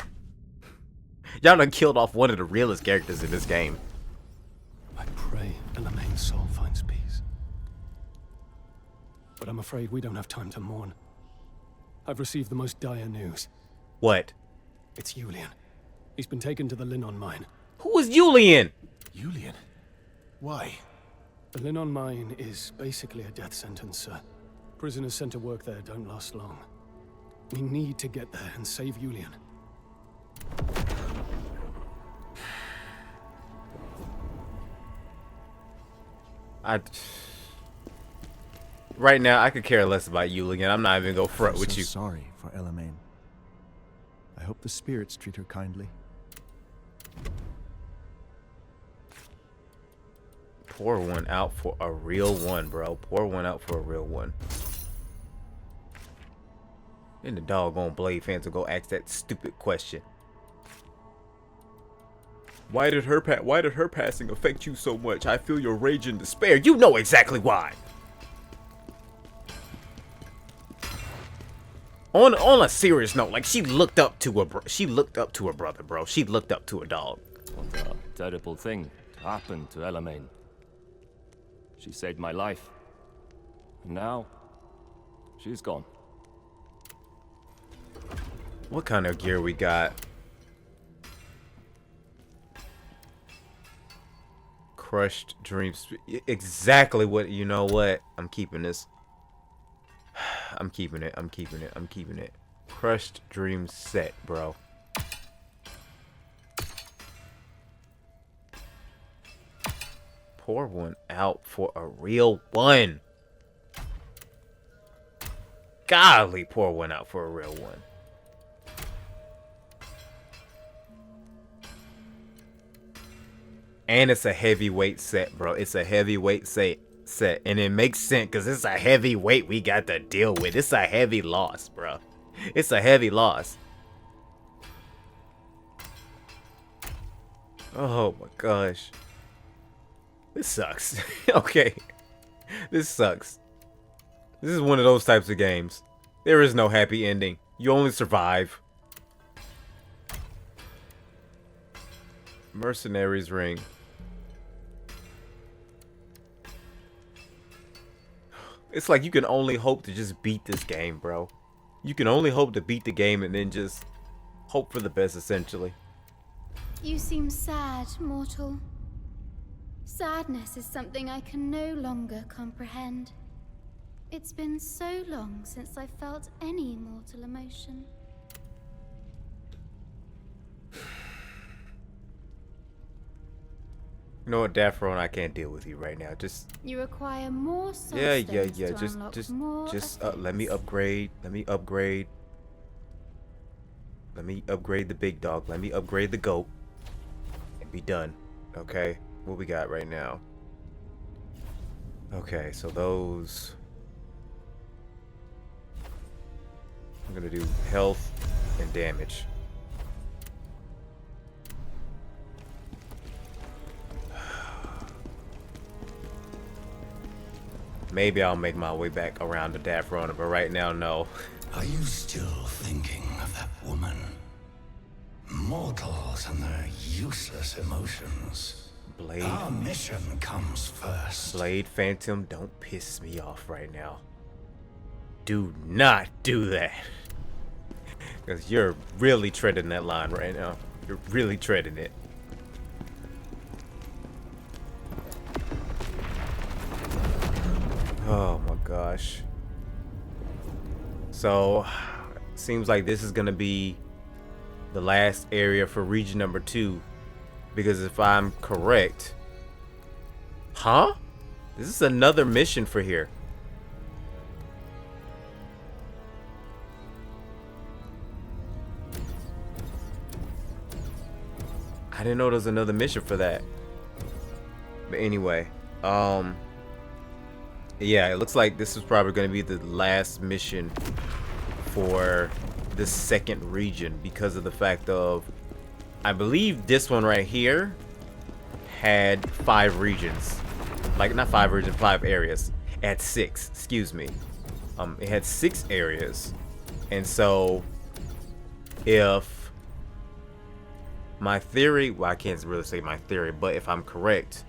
Y'all done killed off one of the realest characters in this game. I pray Elamaine's soul finds peace. But I'm afraid we don't have time to mourn. I've received the most dire news. What? It's Julian. He's been taken to the Linnon mine. Who is Julian? Julian? Why? The Linnon mine is basically a death sentence, sir. Prisoners sent to work there don't last long. We need to get there and save Julian. Right now, I could care less about Julian. I'm not even gonna front with so you. Sorry for Elamaine. I hope the spirits treat her kindly. Pour one out for a real one, bro. Pour one out for a real one. Then the doggone Blade fans will go ask that stupid question. Why did her passing affect you so much? I feel your rage and despair. You know exactly why. On a serious note, like she looked up to her brother, bro. She looked up to a dog. What a terrible thing happened to Elamaine. She saved my life. And now, she's gone. What kind of gear we got? Crushed dreams. Exactly what, you know what? I'm keeping this. I'm keeping it. I'm keeping it. I'm keeping it. Crushed dreams set, bro. Pour one out for a real one. Golly, pour one out for a real one. And it's a heavyweight set, bro. It's a heavyweight set. And it makes sense because it's a heavyweight we got to deal with. It's a heavy loss, bro. It's a heavy loss. Oh my gosh. This sucks. Okay. This sucks. This is one of those types of games. There is no happy ending. You only survive. Mercenaries ring. It's like you can only hope to just beat this game, bro. You can only hope to beat the game and then just hope for the best, essentially. You seem sad, mortal. Sadness is something I can no longer comprehend. It's been so long since I felt any mortal emotion. You know what, Daffron, I can't deal with you right now. Just You require more soul yeah. stones to unlock more Let me effects. upgrade. Let me upgrade. Let me upgrade the big dog. Let me upgrade the goat. And be done. Okay? What we got right now? Okay, so those... I'm gonna do health and damage. Maybe I'll make my way back around to Daffron, but right now, no. Are you still thinking of that woman? Mortals and their useless emotions. Blade. Our mission comes first. Blade Phantom, don't piss me off right now. Do not do that. Because you're really treading that line right now. You're really treading it. Oh my gosh. So, seems like this is gonna be the last area for region number 2. Because if I'm correct... Huh? This is another mission for here. I didn't know there was another mission for that. But anyway, yeah, it looks like this is probably going to be the last mission for the second region because of the fact of, I believe this one right here had 5 regions. Like, not 5 regions, 5 areas. It had 6, excuse me. It had 6 areas. And so, if my theory, well, I can't really say my theory, but if I'm correct,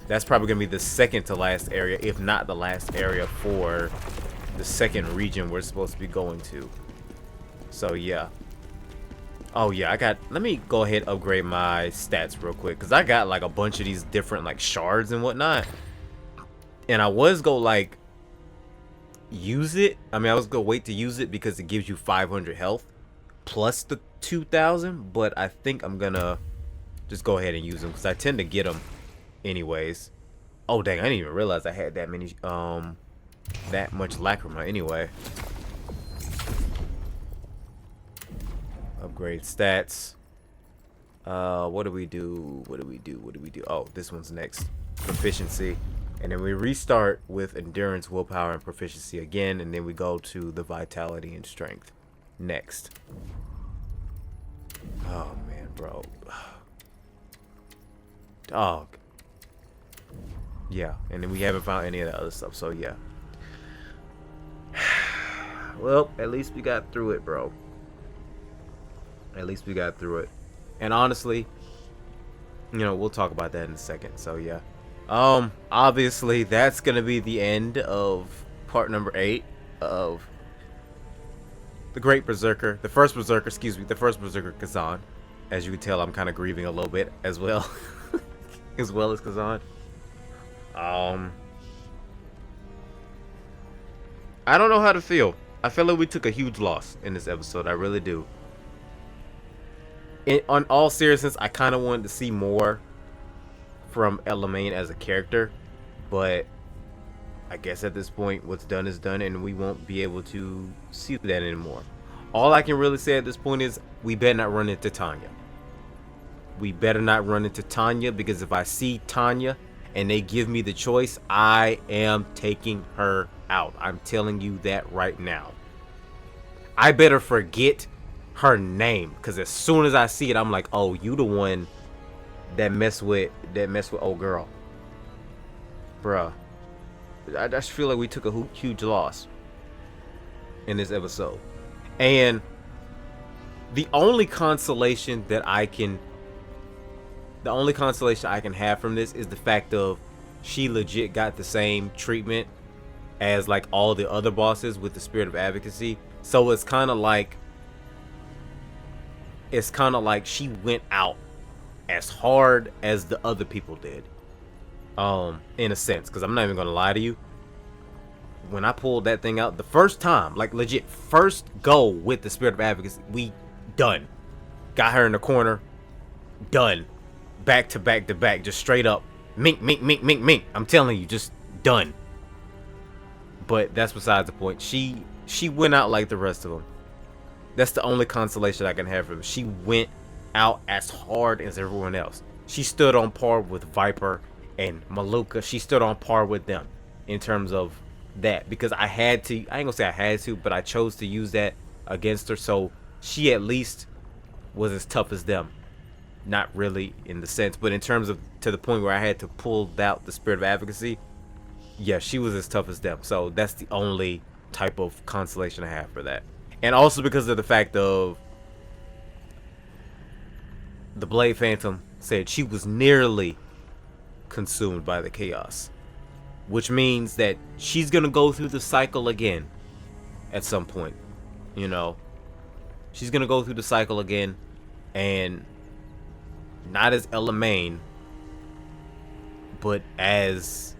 that's probably going to be the second to last area, if not the last area for the second region we're supposed to be going to. So, yeah. Oh, yeah, let me go ahead and upgrade my stats real quick, because I got, like, a bunch of these different, like, shards and whatnot. And I was going to, like, use it. I mean, I was going to wait to use it because it gives you 500 health plus the 2,000, but I think I'm going to just go ahead and use them, because I tend to get them anyways. Oh, dang, I didn't even realize I had that many, that much lacrima anyway. Upgrade stats. What do we do? Oh, this one's next. Proficiency. And then we restart with endurance, willpower, and proficiency again, and then we go to the vitality and strength next. Oh man, bro. Dog. Yeah, and then we haven't found any of the other stuff, so yeah. Well, at least we got through it, bro. At least we got through it. And honestly, you know, we'll talk about that in a second. So yeah. Obviously that's gonna be the end of part number 8 of the Great Berserker. The first Berserker, Khazan. As you can tell, I'm kind of grieving a little bit as well. As well as Khazan. I don't know how to feel. I feel like we took a huge loss in this episode. I really do. On all seriousness, I kind of wanted to see more from Elamain as a character, but I guess at this point, what's done is done, and we won't be able to see that anymore. All I can really say at this point is we better not run into Tanya. We better not run into Tanya, because if I see Tanya and they give me the choice, I am taking her out. I'm telling you that right now. I better forget her name, because as soon as I see it, I'm like, oh, you the one that mess with old girl. Bruh. I just feel like we took a huge loss in this episode. And the only consolation I can have from this is the fact of she legit got the same treatment as like all the other bosses with the spirit of advocacy. So it's kind of like she went out as hard as the other people did, in a sense, because I'm not even gonna lie to you, when I pulled that thing out the first time, like legit first go with the spirit of advocacy, we done got her in the corner, done. back to back to back, just straight up mink, mink, mink, mink, mink. I'm telling you, just done. But that's besides the point. She went out like the rest of them. That's the only consolation I can have for them. She went out as hard as everyone else. She stood on par with Viper and Maluka. She stood on par with them in terms of that, because I had to. I ain't gonna say I had to, but I chose to use that against her. So she at least was as tough as them. Not really in the sense, but in terms of to the point where I had to pull out the spirit of advocacy. Yeah, she was as tough as them. So that's the only type of consolation I have for that. And also because of the fact of the Blade Phantom said she was nearly consumed by the chaos, which means that she's gonna go through the cycle again at some point. You know, she's gonna go through the cycle again, and not as Elaine, but as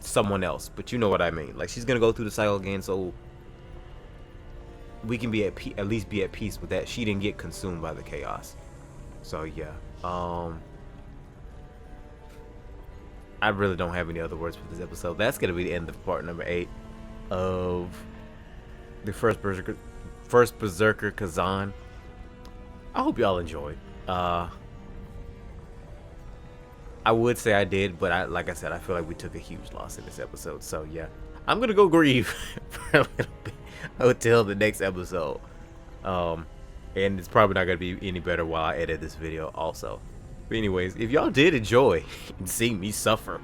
someone else. But you know what I mean. Like, she's gonna go through the cycle again, so we can be at least be at peace with that. She didn't get consumed by the chaos. So yeah, I really don't have any other words for this episode. That's gonna be the end of part number 8 of the first Berserker Khazan. I hope y'all enjoyed. I would say I did, but like I said, I feel like we took a huge loss in this episode. So yeah, I'm gonna go grieve for a little bit until the next episode. And it's probably not gonna be any better while I edit this video also. But anyways, if y'all did enjoy seeing me suffer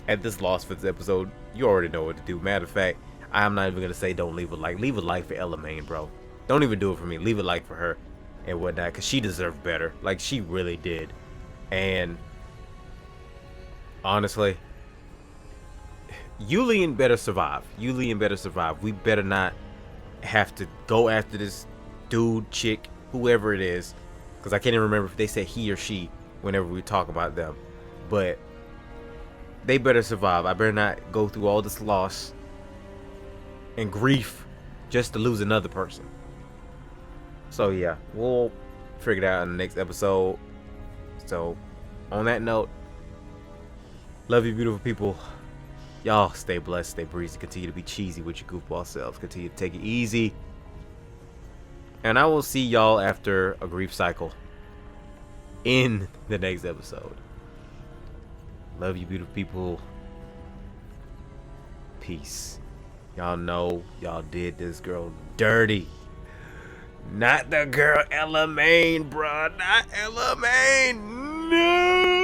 at this loss for this episode, you already know what to do. Matter of fact, I'm not even gonna say don't leave a like. Leave a like for Elaine, bro. Don't even do it for me. Leave a like for her and whatnot, because she deserved better. Like, she really did. And honestly, Yulian better survive. Yulian better survive. We better not have to go after this dude, chick, whoever it is, because I can't even remember if they said he or she whenever we talk about them. But they better survive. I better not go through all this loss and grief just to lose another person. So yeah, we'll figure it out in the next episode. So on that note, love you, beautiful people. Y'all stay blessed, stay breezy, continue to be cheesy with your goofball selves, continue to take it easy, and I will see y'all after a grief cycle in the next episode. Love you, beautiful people. Peace. Y'all know y'all did this girl dirty. Not the girl Elaine, bruh. Not Elaine. No.